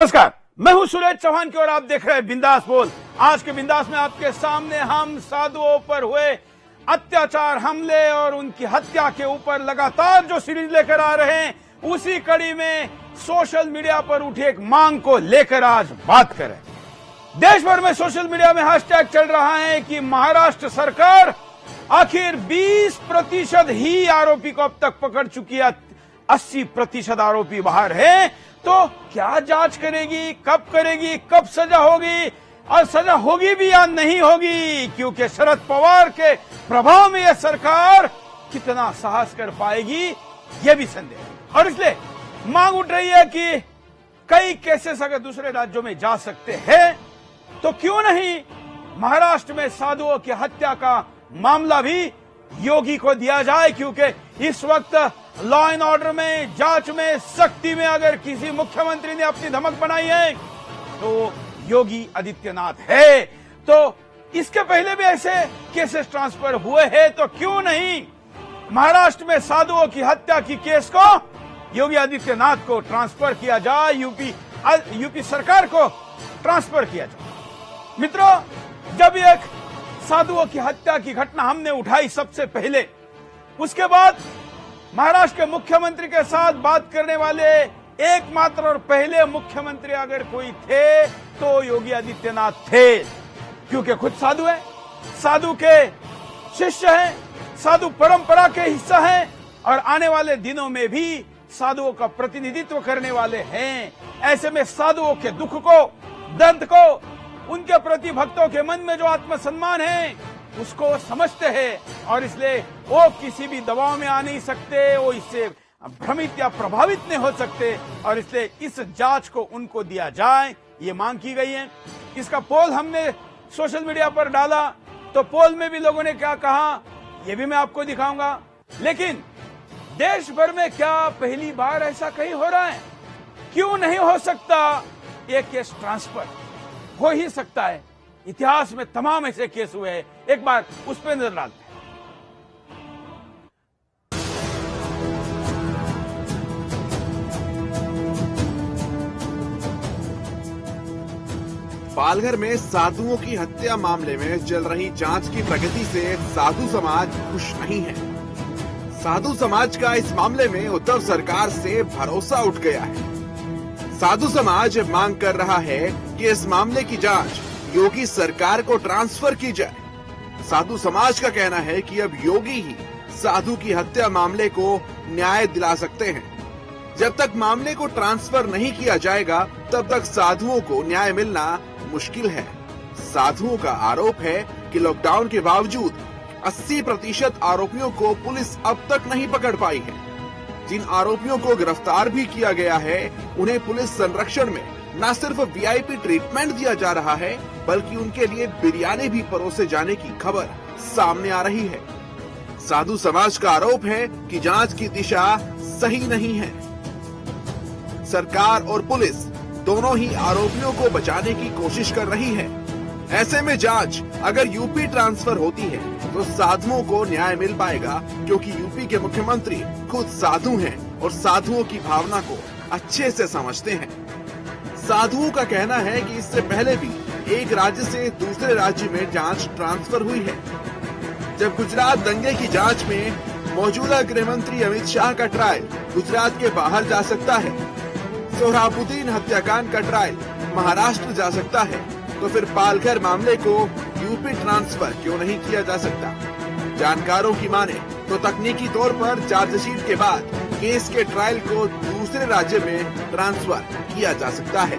नमस्कार, मैं हूं सुरेश चौहान की और आप देख रहे हैं बिंदास बोल। आज के बिंदास में आपके सामने हम साधुओं पर हुए अत्याचार, हमले और उनकी हत्या के ऊपर लगातार जो सीरीज लेकर आ रहे हैं, उसी कड़ी में सोशल मीडिया पर उठी एक मांग को लेकर आज बात करें। देश भर में सोशल मीडिया में हैशटैग चल रहा है कि महाराष्ट्र सरकार आखिर 20% ही आरोपी को अब तक पकड़ चुकी है, 80% आरोपी बाहर है। तो क्या जांच करेगी, कब सजा होगी और सजा होगी भी या नहीं होगी, क्योंकि शरद पवार के प्रभाव में यह सरकार कितना साहस कर पाएगी, यह भी संदेह है। और इसलिए मांग उठ रही है कि कई केसेस अगर दूसरे राज्यों में जा सकते हैं तो क्यों नहीं महाराष्ट्र में साधुओं की हत्या का मामला भी योगी को दिया जाए, क्योंकि इस वक्त लॉ एंड ऑर्डर में, जांच में, सख्ती में अगर किसी मुख्यमंत्री ने अपनी धमक बनाई है तो योगी आदित्यनाथ है। तो इसके पहले भी ऐसे केसेस ट्रांसफर हुए हैं, तो क्यों नहीं महाराष्ट्र में साधुओं की हत्या की केस को योगी आदित्यनाथ को ट्रांसफर किया जाए, यूपी सरकार को ट्रांसफर किया जाए। मित्रों, जब एक साधुओं की हत्या की घटना हमने उठाई सबसे पहले, उसके बाद महाराष्ट्र के मुख्यमंत्री के साथ बात करने वाले एकमात्र और पहले मुख्यमंत्री अगर कोई थे तो योगी आदित्यनाथ थे, क्योंकि खुद साधु है, साधु के शिष्य हैं, साधु परंपरा के हिस्सा हैं और आने वाले दिनों में भी साधुओं का प्रतिनिधित्व करने वाले हैं। ऐसे में साधुओं के दुख को, दर्द को, उनके प्रति भक्तों के मन में जो आत्मसम्मान है उसको समझते हैं और इसलिए वो किसी भी दबाव में आ नहीं सकते, वो इससे भ्रमित या प्रभावित नहीं हो सकते और इसलिए इस जांच को उनको दिया जाए, ये मांग की गई है। इसका पोल हमने सोशल मीडिया पर डाला तो पोल में भी लोगों ने क्या कहा ये भी मैं आपको दिखाऊंगा। लेकिन देश भर में क्या पहली बार ऐसा कहीं हो रहा है? क्यों नहीं हो सकता? ये केस ट्रांसफर हो ही सकता है, इतिहास में तमाम ऐसे केस हुए हैं। एक बार उस पर नजर डालते हैं। पालघर में साधुओं की हत्या मामले में चल रही जांच की प्रगति से साधु समाज खुश नहीं है। साधु समाज का इस मामले में उद्धव सरकार से भरोसा उठ गया है। साधु समाज मांग कर रहा है कि इस मामले की जांच योगी सरकार को ट्रांसफर की जाए। साधु समाज का कहना है कि अब योगी ही साधु की हत्या मामले को न्याय दिला सकते हैं। जब तक मामले को ट्रांसफर नहीं किया जाएगा तब तक साधुओं को न्याय मिलना मुश्किल है। साधुओं का आरोप है कि लॉकडाउन के बावजूद 80% आरोपियों को पुलिस अब तक नहीं पकड़ पाई है। जिन आरोपियों को गिरफ्तार भी किया गया है उन्हें पुलिस संरक्षण में न सिर्फ वीआईपी ट्रीटमेंट दिया जा रहा है बल्कि उनके लिए बिरयानी भी परोसे जाने की खबर सामने आ रही है। साधु समाज का आरोप है कि जांच की दिशा सही नहीं है। सरकार और पुलिस दोनों ही आरोपियों को बचाने की कोशिश कर रही है। ऐसे में जांच अगर यूपी ट्रांसफर होती है तो साधुओं को न्याय मिल पाएगा, क्योंकि यूपी के मुख्यमंत्री खुद साधु हैं और साधुओं की भावना को अच्छे से समझते हैं। साधुओं का कहना है कि इससे पहले भी एक राज्य से दूसरे राज्य में जांच ट्रांसफर हुई है। जब गुजरात दंगे की जांच में मौजूदा गृह मंत्री अमित शाह का ट्रायल गुजरात के बाहर जा सकता है, सोहराबुद्दीन हत्याकांड का ट्रायल महाराष्ट्र जा सकता है, तो फिर पालघर मामले को यूपी ट्रांसफर क्यों नहीं किया जा सकता? जानकारों की माने तो तकनीकी तौर पर चार्जशीट के बाद केस के ट्रायल को दूसरे राज्य में ट्रांसफर किया जा सकता है।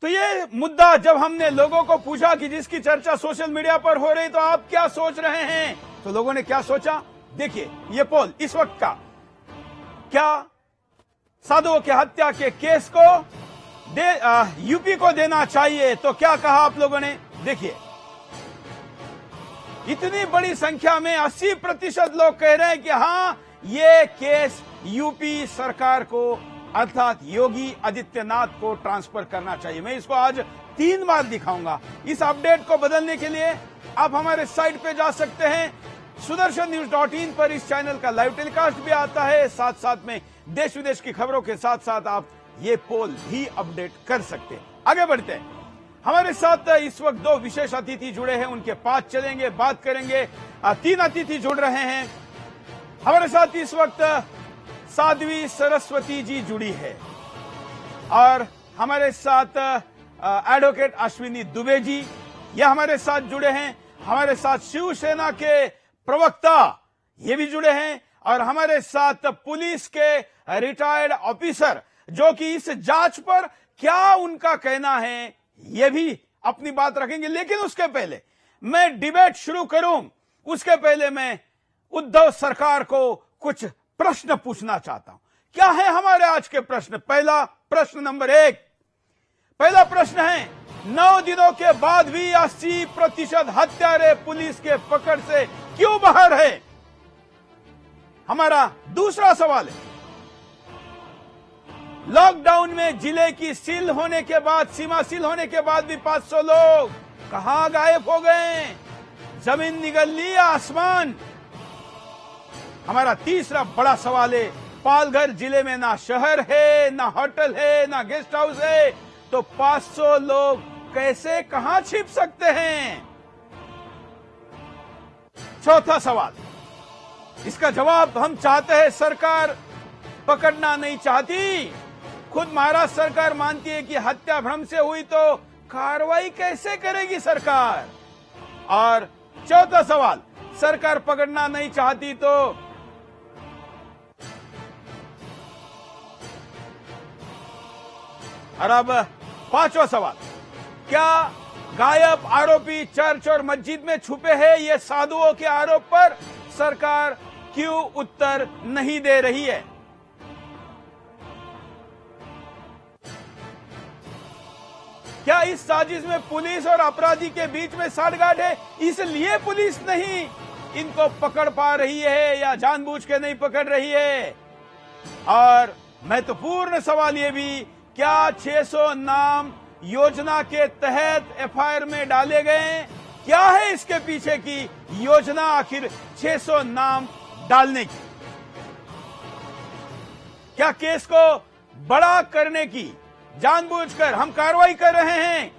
तो ये मुद्दा जब हमने लोगों को पूछा कि जिसकी चर्चा सोशल मीडिया पर हो रही, तो आप क्या सोच रहे हैं, तो लोगों ने क्या सोचा, देखिए ये पोल इस वक्त का। क्या साधुओं की हत्या के केस को यूपी को देना चाहिए, तो क्या कहा आप लोगों ने? देखिए इतनी बड़ी संख्या में 80% लोग कह रहे हैं कि हाँ ये केस यूपी सरकार को अर्थात योगी आदित्यनाथ को ट्रांसफर करना चाहिए। मैं इसको आज 3 बार दिखाऊंगा। इस अपडेट को बदलने के लिए आप हमारे साइट पे जा सकते हैं। sudarshannews.in पर इस चैनल का लाइव टेलीकास्ट भी आता है। साथ साथ में देश विदेश की खबरों के साथ साथ आप ये पोल भी अपडेट कर सकते हैं। आगे बढ़ते हैं। हमारे साथ इस वक्त 2 विशेष अतिथि जुड़े हैं, उनके पास चलेंगे, बात करेंगे। 3 अतिथि जुड़ रहे हैं हमारे साथ। इस वक्त साध्वी सरस्वती जी जुड़ी है और हमारे साथ एडवोकेट अश्विनी दुबे जी ये हमारे साथ जुड़े हैं। हमारे साथ शिवसेना के प्रवक्ता ये भी जुड़े हैं और हमारे साथ पुलिस के रिटायर्ड ऑफिसर जो कि इस जांच पर क्या उनका कहना है ये भी अपनी बात रखेंगे। लेकिन उसके पहले मैं डिबेट शुरू करूं उसके पहले मैं उद्धव सरकार को कुछ प्रश्न पूछना चाहता हूं। क्या है हमारे आज के प्रश्न? पहला प्रश्न नंबर 1, पहला प्रश्न है 9 दिनों के बाद भी 80% हत्यारे पुलिस के पकड़ से क्यों बाहर है? हमारा दूसरा सवाल है लॉकडाउन में जिले की सील होने के बाद, सीमा सील होने के बाद भी 500 लोग कहां गायब हो गए? जमीन निगल ली या आसमान? हमारा तीसरा बड़ा सवाल है पालघर जिले में ना शहर है, ना होटल है, ना गेस्ट हाउस है, तो 500 लोग कैसे कहां छिप सकते हैं? चौथा सवाल, इसका जवाब हम चाहते हैं। सरकार पकड़ना नहीं चाहती, खुद महाराष्ट्र सरकार मानती है कि हत्या भ्रम से हुई तो कार्रवाई कैसे करेगी सरकार? और चौथा सवाल, सरकार पकड़ना नहीं चाहती तो और अब 5वां सवाल, क्या गायब आरोपी चर्च और मस्जिद में छुपे हैं? ये साधुओं के आरोप पर सरकार क्यों उत्तर नहीं दे रही है? क्या इस साजिश में पुलिस और अपराधी के बीच में साठगांठ है, इसलिए पुलिस नहीं इनको पकड़ पा रही है या जानबूझ के नहीं पकड़ रही है? और महत्वपूर्ण सवाल ये भी, क्या 600 नाम योजना के तहत एफआईआर में डाले गए? क्या है इसके पीछे की योजना आखिर 600 नाम डालने की? क्या केस को बड़ा करने की जानबूझकर हम कार्रवाई कर रहे हैं?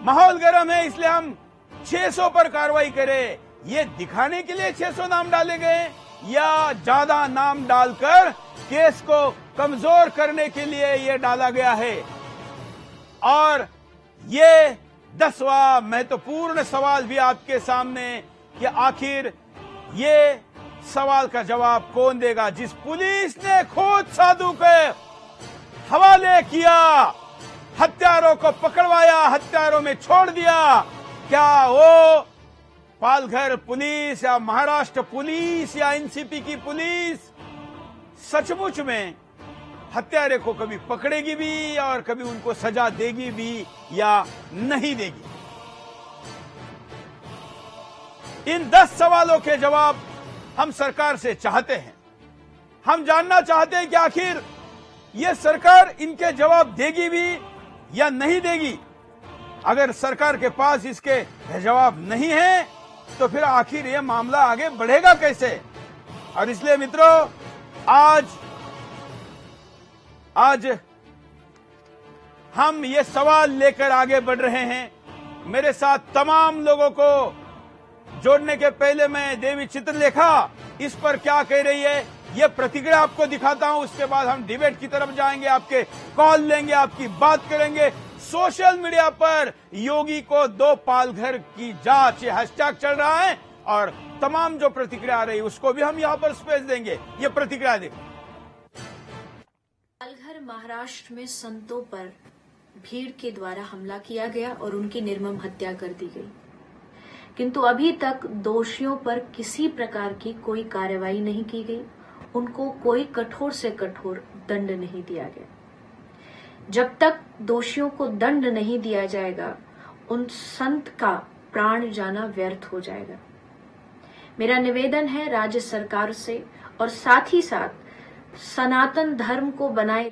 माहौल गर्म है इसलिए हम 600 पर कार्रवाई करें, ये दिखाने के लिए 600 नाम डाले गए या ज्यादा नाम डालकर केस को कमजोर करने के लिए ये डाला गया है? और ये 10वां महत्वपूर्ण सवाल भी आपके सामने कि आखिर ये सवाल का जवाब कौन देगा? जिस पुलिस ने खुद साधु के हवाले किया, हत्यारों को पकड़वाया, हत्यारों में छोड़ दिया, क्या वो पालघर पुलिस या महाराष्ट्र पुलिस या एनसीपी की पुलिस सचमुच में हत्यारे को कभी पकड़ेगी भी और कभी उनको सजा देगी भी या नहीं देगी? इन 10 सवालों के जवाब हम सरकार से चाहते हैं। हम जानना चाहते हैं कि आखिर ये सरकार इनके जवाब देगी भी या नहीं देगी। अगर सरकार के पास इसके जवाब नहीं है तो फिर आखिर ये मामला आगे बढ़ेगा कैसे? और इसलिए मित्रों, आज हम ये सवाल लेकर आगे बढ़ रहे हैं। मेरे साथ तमाम लोगों को जोड़ने के पहले मैं देवी चित्रलेखा इस पर क्या कह रही है ये प्रतिक्रिया आपको दिखाता हूं। उसके बाद हम डिबेट की तरफ जाएंगे, आपके कॉल लेंगे, आपकी बात करेंगे। सोशल मीडिया पर योगी को 2 पालघर की जांच ये हैशटैग चल रहा है और तमाम जो प्रतिक्रिया आ रही है उसको भी हम यहां पर स्पेस देंगे। ये प्रतिक्रिया देखो। पालघर महाराष्ट्र में संतों पर भीड़ के द्वारा हमला किया गया और उनकी निर्मम हत्या कर दी गई, किंतु अभी तक दोषियों पर किसी प्रकार की कोई कार्रवाई नहीं की गई, उनको कोई कठोर से कठोर दंड नहीं दिया गया। जब तक दोषियों को दंड नहीं दिया जाएगा उन संत का प्राण जाना व्यर्थ हो जाएगा। मेरा निवेदन है राज्य सरकार से और साथ ही साथ सनातन धर्म को बनाए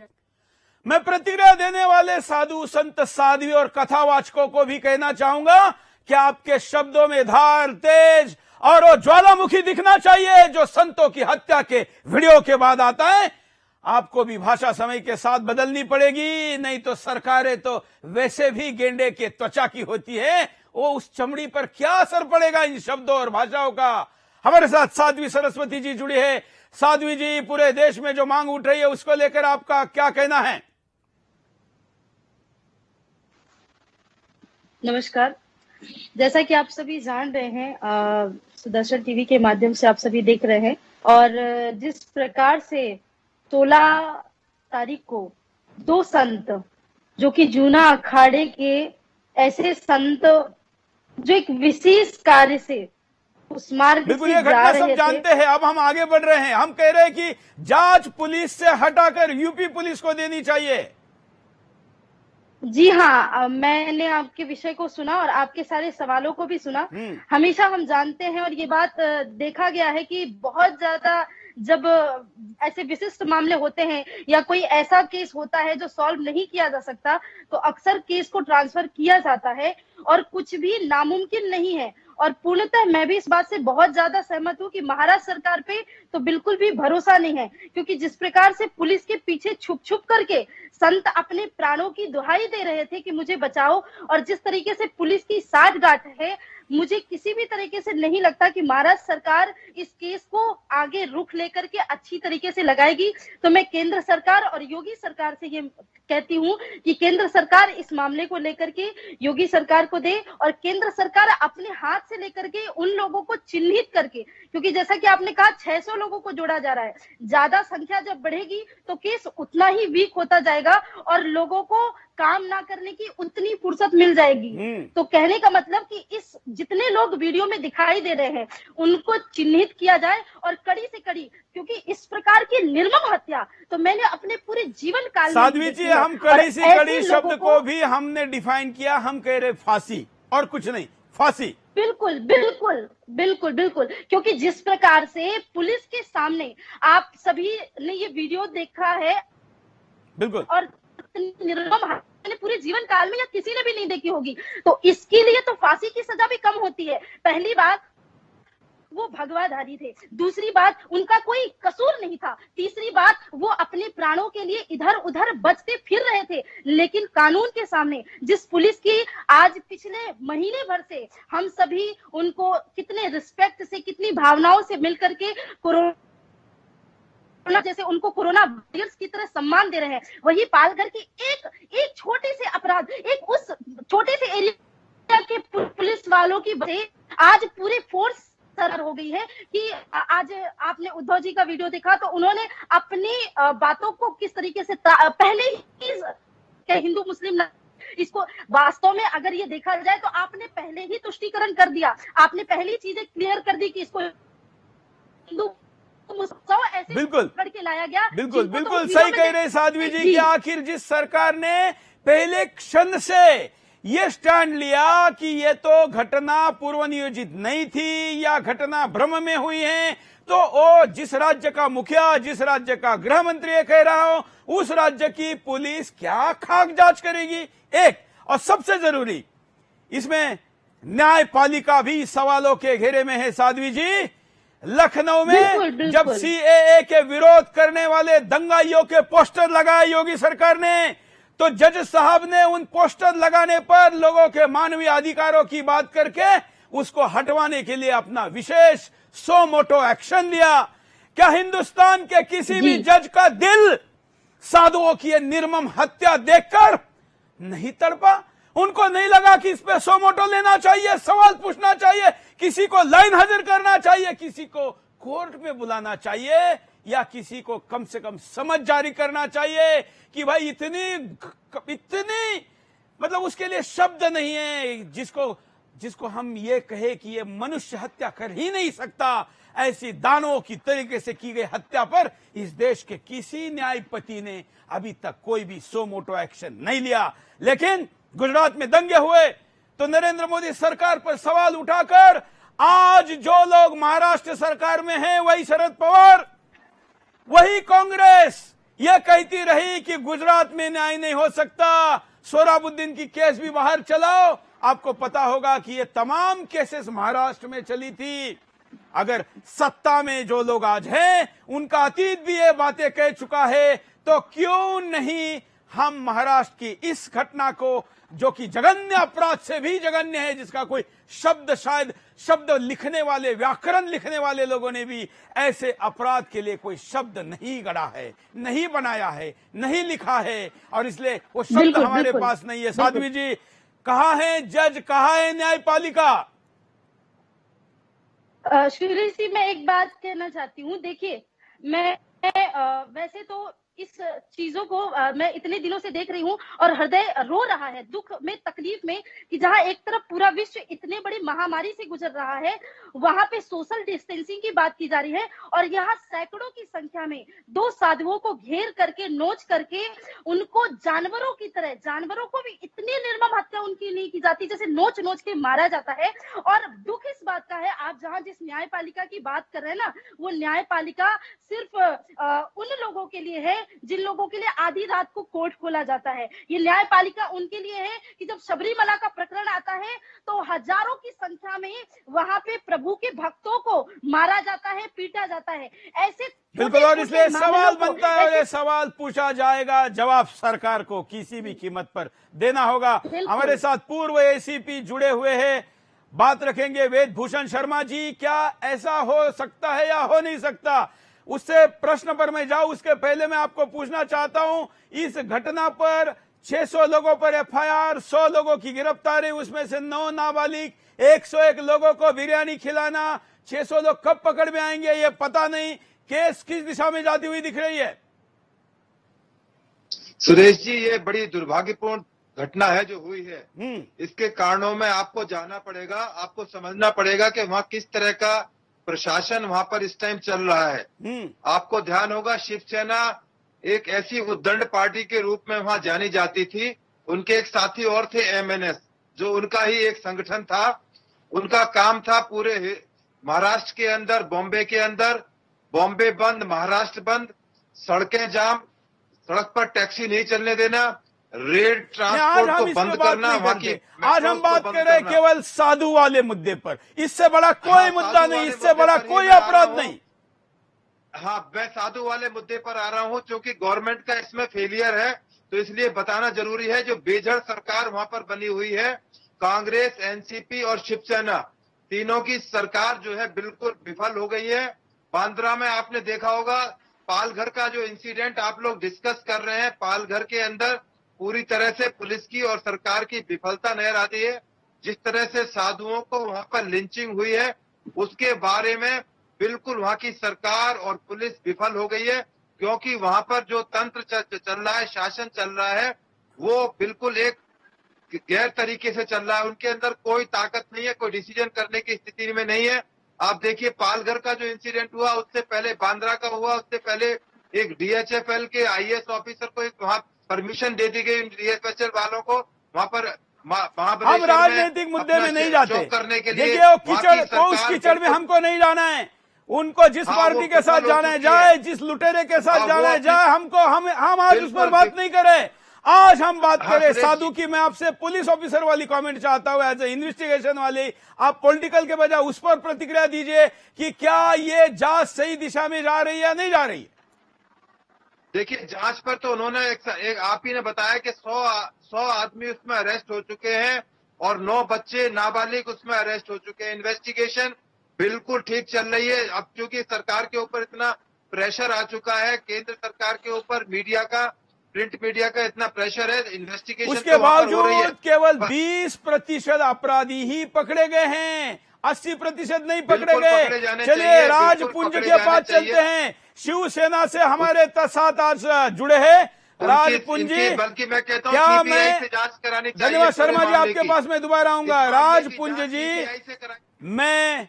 मैं प्रतिक्रिया देने वाले साधु संत साध्वी और कथावाचकों को भी कहना चाहूंगा कि आपके शब्दों में धार, तेज और वो ज्वालामुखी दिखना चाहिए जो संतों की हत्या के वीडियो के बाद आता है। आपको भी भाषा समय के साथ बदलनी पड़ेगी, नहीं तो सरकारें तो वैसे भी गेंडे के त्वचा की होती है, वो उस चमड़ी पर क्या असर पड़ेगा इन शब्दों और भाषाओं का। हमारे साथ साध्वी सरस्वती जी जुड़ी है। साध्वी जी, पूरे देश में जो मांग उठ रही है उसको लेकर आपका क्या कहना है? नमस्कार। जैसा कि आप सभी जान रहे हैं, सुदर्शन टीवी के माध्यम से आप सभी देख रहे हैं, और जिस प्रकार से 16 तारीख को 2 संत जो कि जूना अखाड़े के ऐसे संत जो एक विशेष कार्य से उस मार्ग बिल्कुल, से ये जा घटना रहे सब थे। जानते हैं। अब हम आगे बढ़ रहे हैं। हम कह रहे हैं कि जांच पुलिस से हटाकर यूपी पुलिस को देनी चाहिए। जी हाँ, मैंने आपके विषय को सुना और आपके सारे सवालों को भी सुना। हमेशा हम जानते हैं और ये बात देखा गया है कि बहुत ज्यादा जब ऐसे विशिष्ट मामले होते हैं या कोई ऐसा केस होता है जो सॉल्व नहीं किया जा सकता, तो अक्सर केस को ट्रांसफर किया जाता है और कुछ भी नामुमकिन नहीं है। और पूर्णतः मैं भी इस बात से बहुत ज्यादा सहमत हूँ कि महाराष्ट्र सरकार पे तो बिल्कुल भी भरोसा नहीं है, क्योंकि जिस प्रकार से पुलिस के पीछे छुप छुप करके संत अपने प्राणों की दुहाई दे रहे थे कि मुझे बचाओ, और जिस तरीके से पुलिस की साठगांठ है, मुझे किसी भी तरीके से नहीं लगता कि महाराष्ट्र सरकार इस केस को आगे रुख लेकर के अच्छी तरीके से लगाएगी। तो मैं केंद्र सरकार और योगी सरकार से ये कहती हूँ कि केंद्र सरकार इस मामले को लेकर के योगी सरकार को दे, और केंद्र सरकार अपने हाथ से लेकर के उन लोगों को चिन्हित करके, क्योंकि जैसा कि आपने कहा 600 लोगों को जोड़ा जा रहा है, ज्यादा संख्या जब बढ़ेगी तो केस उतना ही वीक होता जाएगा और लोगों को काम ना करने की उतनी फुर्सत मिल जाएगी। तो कहने का मतलब कि इस जितने लोग वीडियो में दिखाई दे रहे हैं उनको चिन्हित किया जाए और कड़ी से कड़ी, क्योंकि इस प्रकार की निर्मम हत्या तो मैंने अपने पूरे जीवन काल में साध्वी जी, हम कड़ी से कड़ी शब्द को भी हमने डिफाइन किया। हम कह रहे फांसी और कुछ नहीं, फांसी। बिल्कुल बिल्कुल बिल्कुल बिल्कुल, क्योंकि जिस प्रकार से पुलिस के सामने आप सभी ने ये वीडियो देखा है, बिल्कुल, और निर्मम मैंने पूरे जीवन काल में या किसी ने भी नहीं देखी होगी, तो इसके लिए तो फांसी की सजा भी कम होती है। पहली बात, वो भगवाधारी थे। दूसरी बात, उनका कोई कसूर नहीं था। तीसरी बात, वो अपने प्राणों के लिए इधर उधर बचते फिर रहे थे, लेकिन कानून के सामने जिस पुलिस की आज पिछले महीने भर से हम सभी उनको कितने रिस्पेक्ट से, कितनी भावनाओं से मिलकर के कोरोना जैसे उनको कोरोना वॉरियर्स की तरह सम्मान दे रहे हैं, वही पालघर की एक छोटे से अपराध, एक उस छोटे से एरिया के पुलिस वालों की वजह आज पूरे फोर्स हो गई है कि आज आपने उद्धव जी का वीडियो देखा तो उन्होंने अपनी बातों को किस तरीके से पहले ही हिंदू मुस्लिम इसको वास्तव में अगर ये देखा जाए तो आपने पहले ही तुष्टीकरण कर दिया, आपने पहली चीजें क्लियर कर दी कि इसको हिंदू ऐसे बिल्कुल करके लाया गया। बिल्कुल बिल्कुल सही कह रहे साध्वी जी कि आखिर जिस सरकार ने पहले क्षण से ये स्टैंड लिया कि ये तो घटना पूर्व नियोजित नहीं थी या घटना भ्रम में हुई है, तो वो जिस राज्य का मुखिया, जिस राज्य का गृह मंत्री ये कह रहा हो, उस राज्य की पुलिस क्या खाक जांच करेगी? एक, और सबसे जरूरी इसमें न्यायपालिका भी सवालों के घेरे में है। साध्वी जी, लखनऊ में जब सीएए के विरोध करने वाले दंगाइयों के पोस्टर लगाए योगी सरकार ने, तो जज साहब ने उन पोस्टर लगाने पर लोगों के मानवीय अधिकारों की बात करके उसको हटवाने के लिए अपना विशेष सो मोटो एक्शन लिया। क्या हिंदुस्तान के किसी भी जज का दिल साधुओं की ये निर्मम हत्या देखकर नहीं तड़पा? उनको नहीं लगा कि इस पे सो मोटो लेना चाहिए, सवाल पूछना चाहिए, किसी को लाइन हाजिर करना चाहिए, किसी को कोर्ट में बुलाना चाहिए, या किसी को कम से कम समझ जारी करना चाहिए कि भाई इतनी मतलब उसके लिए शब्द नहीं है जिसको हम ये कहे कि ये मनुष्य हत्या कर ही नहीं सकता। ऐसी दानवों की तरीके से की गई हत्या पर इस देश के किसी न्यायपति ने अभी तक कोई भी सो मोटो एक्शन नहीं लिया। लेकिन गुजरात में दंगे हुए तो नरेंद्र मोदी सरकार पर सवाल उठाकर आज जो लोग महाराष्ट्र सरकार में हैं, वही शरद पवार, वही कांग्रेस, यह कहती रही कि गुजरात में न्याय नहीं हो सकता, सोहराबुद्दीन की केस भी बाहर चलाओ। आपको पता होगा कि ये तमाम केसेस महाराष्ट्र में चली थी। अगर सत्ता में जो लोग आज हैं उनका अतीत भी ये बातें कह चुका है, तो क्यों नहीं हम महाराष्ट्र की इस घटना को, जो कि जघन्य अपराध से भी जघन्य है, जिसका कोई शब्द, शायद शब्द लिखने वाले, व्याकरण लिखने वाले लोगों ने भी ऐसे अपराध के लिए कोई शब्द नहीं गढ़ा है, नहीं बनाया है, नहीं लिखा है, और इसलिए वो शब्द हमारे पास नहीं है। साध्वी जी, कहाँ है जज, कहाँ है न्यायपालिका? शिरीष जी, मैं एक बात कहना चाहती हूँ। देखिए, मैं वैसे तो इस चीजों को मैं इतने दिनों से देख रही हूँ और हृदय रो रहा है, दुख में, तकलीफ में, कि जहाँ एक तरफ पूरा विश्व इतने बड़ी महामारी से गुजर रहा है, वहां पे सोशल डिस्टेंसिंग की बात की जा रही है, और यहाँ सैकड़ों की संख्या में दो साधुओं को घेर करके, नोच करके, उनको जानवरों की तरह, जानवरों को भी इतनी निर्मम हत्या उनकी नहीं की जाती जैसे नोच नोच के मारा जाता है। और दुख इस बात का है, आप जहाँ जिस न्यायपालिका की बात कर रहे हैं ना, वो न्यायपालिका सिर्फ उन लोगों के लिए है जिन लोगों के लिए आधी रात को कोर्ट खोला जाता है। ये न्यायपालिका उनके लिए है कि जब शबरीमला का प्रकरण आता है तो हजारों की संख्या में वहां पे प्रभु के भक्तों को मारा जाता है, पीटा जाता है। ऐसे बिल्कुल, और इसलिए सवाल बनता है और ये सवाल पूछा जाएगा, जवाब सरकार को किसी भी कीमत पर देना होगा। हमारे साथ पूर्व एसीपी जुड़े हुए हैं, बात रखेंगे वेदभूषण शर्मा जी। क्या ऐसा हो सकता है या हो नहीं सकता? उससे प्रश्न पर मैं जाऊं, उसके पहले मैं आपको पूछना चाहता हूं, इस घटना पर 600 लोगों पर एफआईआर, 100 लोगों की गिरफ्तारी, उसमें से 9 नाबालिग, 101 लोगों को बिरयानी खिलाना, 600 लोग कब पकड़ में आएंगे ये पता नहीं। केस किस दिशा में जाती हुई दिख रही है? सुरेश जी, ये बड़ी दुर्भाग्यपूर्ण घटना है जो हुई है। इसके कारणों में आपको जानना पड़ेगा, आपको समझना पड़ेगा कि वहाँ किस तरह का प्रशासन वहां पर इस टाइम चल रहा है। आपको ध्यान होगा, शिवसेना एक ऐसी उद्दंड पार्टी के रूप में वहां जानी जाती थी। उनके एक साथी और थे, एमएनएस, जो उनका ही एक संगठन था। उनका काम था पूरे महाराष्ट्र के अंदर, बॉम्बे के अंदर, बॉम्बे बंद, महाराष्ट्र बंद, सड़कें जाम, सड़क पर टैक्सी नहीं चलने देना, रेल ट्रांसपोर्ट को बंद करना, वहां की आज हम बात कर रहे हैं केवल साधु वाले मुद्दे पर। इससे बड़ा कोई मुद्दा नहीं, इससे बड़ा कोई अपराध नहीं। हाँ, मैं साधु वाले मुद्दे पर आ रहा हूँ, क्योंकि गवर्नमेंट का इसमें फेलियर है, तो इसलिए बताना जरूरी है। जो बेजड़ सरकार वहां पर बनी हुई है, कांग्रेस, एनसीपी और शिवसेना, तीनों की सरकार जो है बिल्कुल विफल हो गई है। बांद्रा में आपने देखा होगा, पालघर का जो इंसिडेंट आप लोग डिस्कस कर रहे हैं, पालघर के अंदर पूरी तरह से पुलिस की और सरकार की विफलता नजर आती है। जिस तरह से साधुओं को वहां पर लिंचिंग हुई है, उसके बारे में बिल्कुल वहां की सरकार और पुलिस विफल हो गई है, क्योंकि वहां पर जो तंत्र चल रहा है, शासन चल रहा है, वो बिल्कुल एक गैर तरीके से चल रहा है। उनके अंदर कोई ताकत नहीं है, कोई डिसीजन करने की स्थिति में नहीं है। आप देखिए, पालघर का जो इंसिडेंट हुआ, उससे पहले बांद्रा का हुआ, उससे पहले एक डीएचएफएल के आईएएस ऑफिसर को एक वहां परमिशन दे दी गई डीएचएफएल वालों को वहां पर। हम राजनीतिक मुद्दे में नहीं जाते, देखिए उस कीचड़ में हमको नहीं जाना है। उनको जिस पार्टी के साथ जाना है जाए, जिस लुटेरे के साथ जाना है जाए, हम आज उस पर बात नहीं करें। आज हम बात करें साधु की। मैं आपसे पुलिस ऑफिसर वाली कमेंट चाहता हूं, एज ए इन्वेस्टिगेशन वाली। आप पॉलिटिकल के बजाय उस पर प्रतिक्रिया दीजिए कि क्या ये जांच सही दिशा में जा रही है या नहीं जा रही है। देखिए, जांच पर तो उन्होंने एक आप ही ने बताया कि 100 आदमी उसमें अरेस्ट हो चुके हैं और 9 बच्चे नाबालिग उसमें अरेस्ट हो चुके हैं। इन्वेस्टिगेशन बिल्कुल ठीक चल रही है। अब क्योंकि सरकार के ऊपर इतना प्रेशर आ चुका है, केंद्र सरकार के ऊपर, मीडिया का, प्रिंट मीडिया का इतना प्रेशर है, इन्वेस्टिगेशन उसके बावजूद केवल 20% अपराधी ही पकड़े गए हैं, 80% नहीं पकड़े गए। चलिए राजपुंज के पास चलते हैं। शिवसेना से हमारे साथ आज जुड़े हैं राजपुंज जी। बल्कि मैं कहता हूं, क्या मैं जांच करानी चाहिए। धन्यवाद शर्मा जी, आपके पास मैं दोबारा आऊंगा। राजपुंज जी, मैं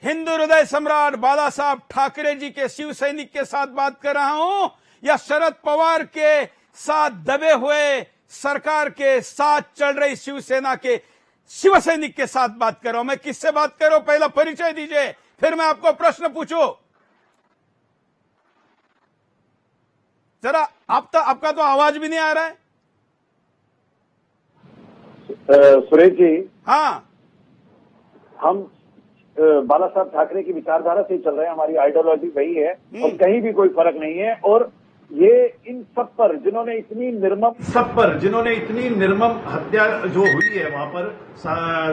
हिंदू हृदय सम्राट बाला साहब ठाकरे जी के शिव सैनिक के साथ बात कर रहा हूं या शरद पवार के साथ दबे हुए सरकार के साथ चल रही शिवसेना के शिव सैनिक के साथ बात कर रहा हूं? मैं किससे बात कर रहा हूं, पहला परिचय दीजिए, फिर मैं आपको प्रश्न पूछूं। जरा आपका तो आवाज भी नहीं आ रहा है। सुरेश जी, हाँ, हम बाला साहब ठाकरे की विचारधारा से ही चल रहे हैं, हमारी आइडियोलॉजी वही है और कहीं भी कोई फर्क नहीं है। और ये इन सब पर जिन्होंने इतनी निर्मम हत्या जो हुई है वहां पर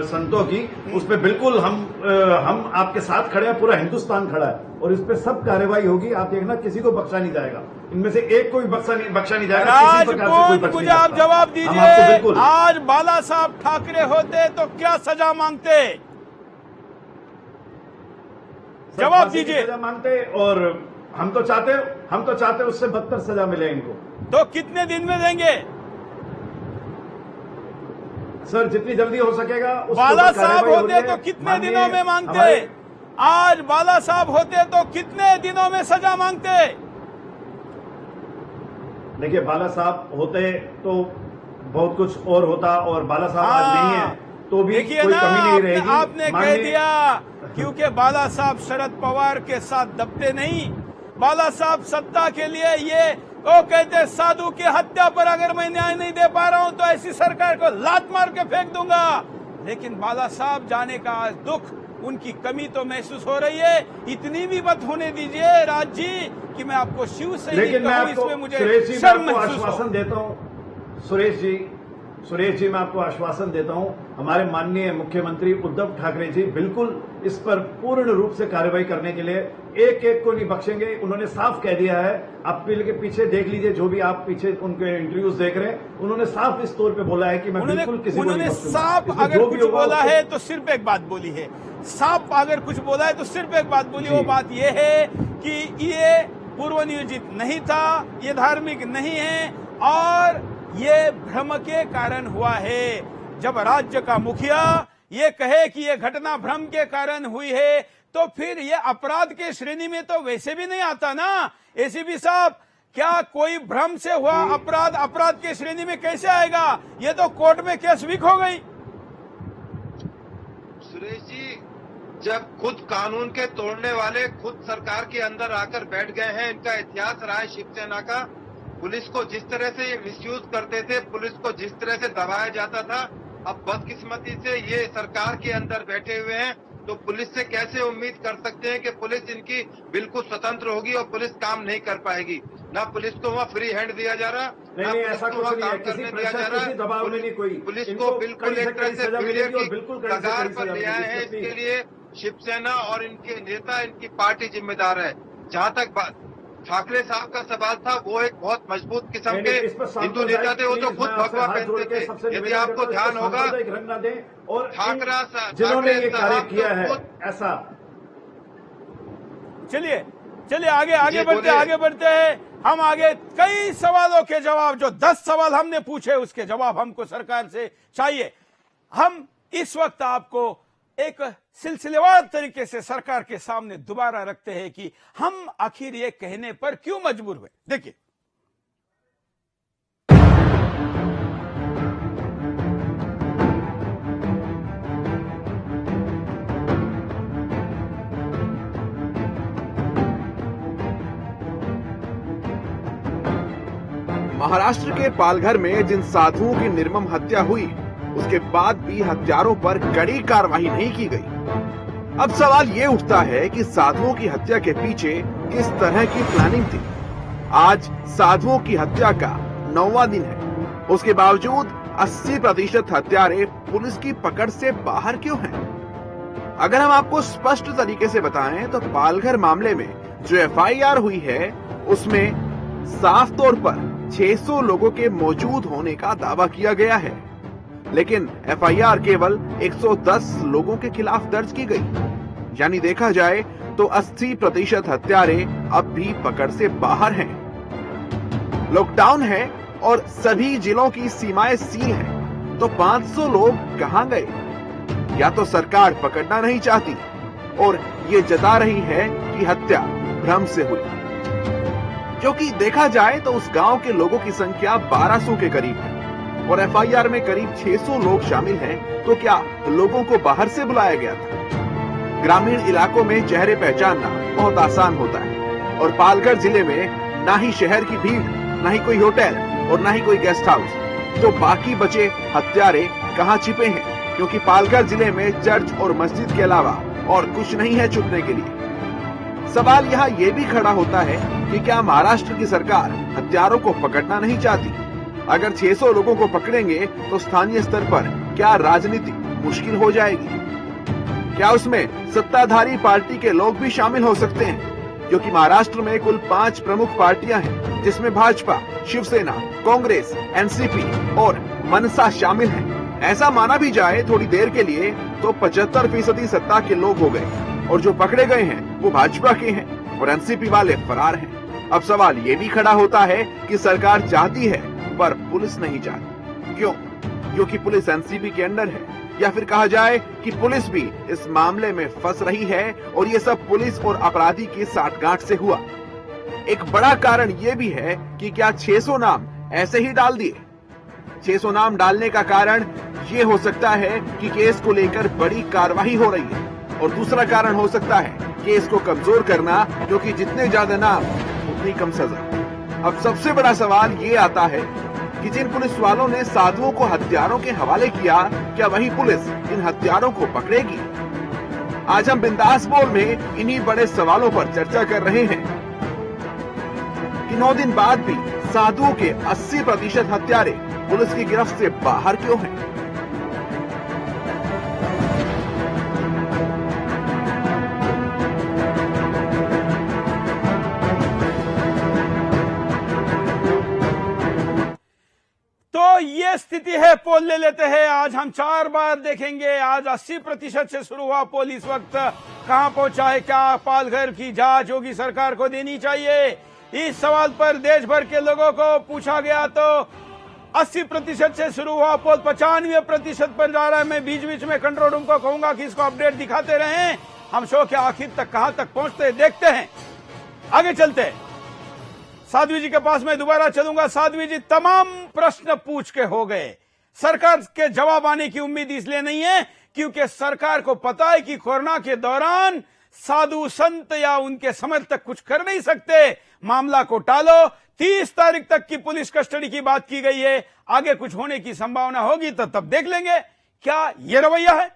संतों की, उस पर बिल्कुल हम आपके साथ खड़े हैं, पूरा हिंदुस्तान खड़ा है और इस पे सब कार्रवाई होगी। आप देखना, किसी को बख्शा नहीं जाएगा, इनमें से एक को भी बख्शा नहीं जाएगा। राजपूत, मुझे आप जवाब दीजिए, आज बाला साहब ठाकरे होते तो क्या सजा मांगते? जवाब दीजिए। सजा मांगते और हम तो चाहते उससे बदतर सजा मिले इनको। तो कितने दिन में देंगे? सर, जितनी जल्दी हो सकेगा। बाला साहब होते तो कितने दिनों में मांगते? आज बाला साहब होते तो कितने दिनों में सजा मांगते? देखिए, बाला साहब होते तो बहुत कुछ और होता, और बाला साहब आज नहीं है तो भी कोई कमी नहीं रहेगी। आपने कह दिया, क्योंकि बाला साहब शरद पवार के साथ दबते नहीं। बाला साहब सत्ता के लिए वो कहते साधु की हत्या पर अगर मैं न्याय नहीं दे पा रहा हूं तो ऐसी सरकार को लात मार के फेंक दूंगा। लेकिन बाला साहब जाने का आज दुख, उनकी कमी तो महसूस हो रही है। इतनी भी मत होने दीजिए राज जी कि मैं आपको शिव सैनिक कहूं, इसमें मुझे शर्म आश्वासन देता हूं। सुरेश जी, मैं आपको आश्वासन देता हूं, हमारे माननीय मुख्यमंत्री उद्धव ठाकरे जी बिल्कुल इस पर पूर्ण रूप से कार्रवाई करने के लिए एक एक को नहीं बख्शेंगे। उन्होंने साफ कह दिया है, आप के पीछे देख लीजिए, जो भी आप पीछे उनके इंटरव्यूज देख रहे हैं, उन्होंने साफ इस तौर पे बोला है कि मैं बिल्कुल किसी को नहीं बख्शूंगा। साफ अगर कुछ बोला है तो सिर्फ एक बात बोली है, साफ अगर कुछ बोला है तो सिर्फ एक बात बोली, वो बात ये है कि ये पूर्व नियोजित नहीं था, ये धार्मिक नहीं है और ये भ्रम के कारण हुआ है। जब राज्य का मुखिया ये कहे कि ये घटना भ्रम के कारण हुई है तो फिर ये अपराध के श्रेणी में तो वैसे भी नहीं आता ना। एसीपी साहब, क्या कोई भ्रम से हुआ अपराध के श्रेणी में कैसे आएगा? ये तो कोर्ट में केस वीक हो गई। सुरेश जी, जब खुद कानून के तोड़ने वाले खुद सरकार के अंदर आकर बैठ गए हैं, इनका इतिहास रहा है शिवसेना का। पुलिस को जिस तरह से ये मिसयूज करते थे, पुलिस को जिस तरह से दबाया जाता था, अब बदकिस्मती से ये सरकार के अंदर बैठे हुए हैं, तो पुलिस से कैसे उम्मीद कर सकते हैं कि पुलिस इनकी बिल्कुल स्वतंत्र होगी और पुलिस काम नहीं कर पाएगी? ना पुलिस को वहाँ फ्री हैंड दिया जा रहा, ना पुलिस को वहाँ काम करने दिया जा रहा। पुलिस को बिल्कुल एक तरह से फेलियर की कगार पर ले आए हैं। इसके लिए शिवसेना और इनके नेता, इनकी पार्टी जिम्मेदार है। जहाँ तक बात ठाकरे साहब का सवाल था, वो एक बहुत मजबूत किस्म के हिंदू नेता थे, वो तो खुद भगवा पहनते थे। यदि आपको ध्यान होगा, ठाकरा जिन्होंने ये कार्य किया है ऐसा। चलिए आगे बढ़ते हैं। हम आगे कई सवालों के जवाब, जो 10 सवाल हमने पूछे उसके जवाब हमको सरकार से चाहिए। हम इस वक्त आपको एक सिलसिलेवार तरीके से सरकार के सामने दोबारा रखते हैं कि हम आखिर ये कहने पर क्यों मजबूर हुए। देखिए, महाराष्ट्र के पालघर में जिन साधुओं की निर्मम हत्या हुई, उसके बाद भी हत्यारों पर कड़ी कार्रवाई नहीं की गई। अब सवाल ये उठता है कि साधुओं की हत्या के पीछे किस तरह की प्लानिंग थी। आज साधुओं की हत्या का 9वां दिन है, उसके बावजूद 80% हत्यारे पुलिस की पकड़ से बाहर क्यों हैं? अगर हम आपको स्पष्ट तरीके से बताएं तो पालघर मामले में जो FIR हुई है, उसमें साफ तौर पर 600 लोगों के मौजूद होने का दावा किया गया है, लेकिन FIR केवल 110 लोगों के खिलाफ दर्ज की गई। यानी देखा जाए तो 80% हत्यारे अब भी पकड़ से बाहर हैं। लॉकडाउन है और सभी जिलों की सीमाएं सील हैं, तो 500 लोग कहां गए? या तो सरकार पकड़ना नहीं चाहती और ये जता रही है कि हत्या भ्रम से हुई, क्योंकि देखा जाए तो उस गांव के लोगों की संख्या 1200 के करीब है और FIR में करीब 600 लोग शामिल हैं। तो क्या लोगों को बाहर से बुलाया गया था? ग्रामीण इलाकों में चेहरे पहचानना बहुत आसान होता है और पालघर जिले में ना ही शहर की भीड़ न ही कोई होटल और न ही कोई गेस्ट हाउस। तो बाकी बचे हत्यारे कहाँ छिपे हैं? क्योंकि पालघर जिले में चर्च और मस्जिद के अलावा और कुछ नहीं है छुपने के लिए। सवाल यहाँ ये भी खड़ा होता है कि क्या महाराष्ट्र की सरकार हत्यारों को पकड़ना नहीं चाहती? अगर 600 लोगों को पकड़ेंगे तो स्थानीय स्तर पर क्या राजनीति मुश्किल हो जाएगी? क्या उसमें सत्ताधारी पार्टी के लोग भी शामिल हो सकते हैं? क्योंकि महाराष्ट्र में कुल 5 प्रमुख पार्टियां हैं, जिसमें भाजपा, शिवसेना, कांग्रेस, एनसीपी और मनसा शामिल हैं। ऐसा माना भी जाए थोड़ी देर के लिए तो 75% सत्ता के लोग हो गए और जो पकड़े गए हैं वो भाजपा के हैं और एनसीपी वाले फरार हैं। अब सवाल ये भी खड़ा होता है कि सरकार चाहती है पर पुलिस नहीं चाहती। क्यों? क्योंकि पुलिस एनसीपी के अंडर है, या फिर कहा जाए कि पुलिस भी इस मामले में फंस रही है और ये सब पुलिस और अपराधी की साठगांठ से हुआ। एक बड़ा कारण ये भी है कि क्या 600 नाम ऐसे ही डाल दिए? 600 नाम डालने का कारण ये हो सकता है कि केस को लेकर बड़ी कार्रवाई हो रही है, और दूसरा कारण हो सकता है केस को कमजोर करना, क्योंकि जितने ज्यादा नाम उतनी कम सजा। अब सबसे बड़ा सवाल ये आता है कि जिन पुलिस वालों ने साधुओं को हत्यारों के हवाले किया, क्या वही पुलिस इन हत्यारों को पकड़ेगी? आज हम बिंदास बोल में इन्हीं बड़े सवालों पर चर्चा कर रहे हैं कि 9 दिन बाद भी साधुओं के 80% हत्यारे पुलिस की गिरफ्त से बाहर क्यों हैं? तो ये स्थिति है। पोल ले लेते हैं। आज हम 4 बार देखेंगे। आज 80% से शुरू हुआ पोल, इस वक्त कहां पहुंचा है? क्या पालघर की जांच योगी सरकार को देनी चाहिए? इस सवाल पर देश भर के लोगों को पूछा गया तो 80% से शुरू हुआ पोल 95% पर जा रहा है। मैं बीच बीच में कंट्रोल रूम को कहूंगा कि इसको अपडेट दिखाते रहें। हम शो के आखिर तक कहां तक पहुंचते हैं देखते हैं। आगे चलते हैं। साध्वी जी के पास मैं दोबारा चलूंगा। साध्वी जी, तमाम प्रश्न पूछ के हो गए। सरकार के जवाब आने की उम्मीद इसलिए नहीं है क्योंकि सरकार को पता है कि कोरोना के दौरान साधु संत या उनके समर्थक कुछ कर नहीं सकते। मामला को टालो। 30 तारीख तक की पुलिस कस्टडी की बात की गई है। आगे कुछ होने की संभावना होगी तो तब देख लेंगे। क्या ये रवैया है?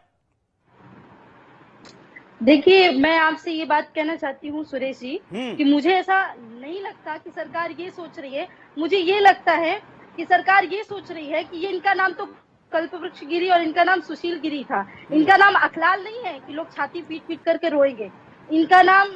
देखिए, मैं आपसे ये बात कहना चाहती हूँ सुरेश जी कि मुझे ऐसा नहीं लगता कि सरकार ये सोच रही है। मुझे ये लगता है कि सरकार ये सोच रही है कि ये इनका नाम तो कल्पवृक्ष गिरी और इनका नाम सुशील गिरी था। इनका नाम अखलाल नहीं है कि लोग छाती पीट पीट करके रोएंगे। इनका नाम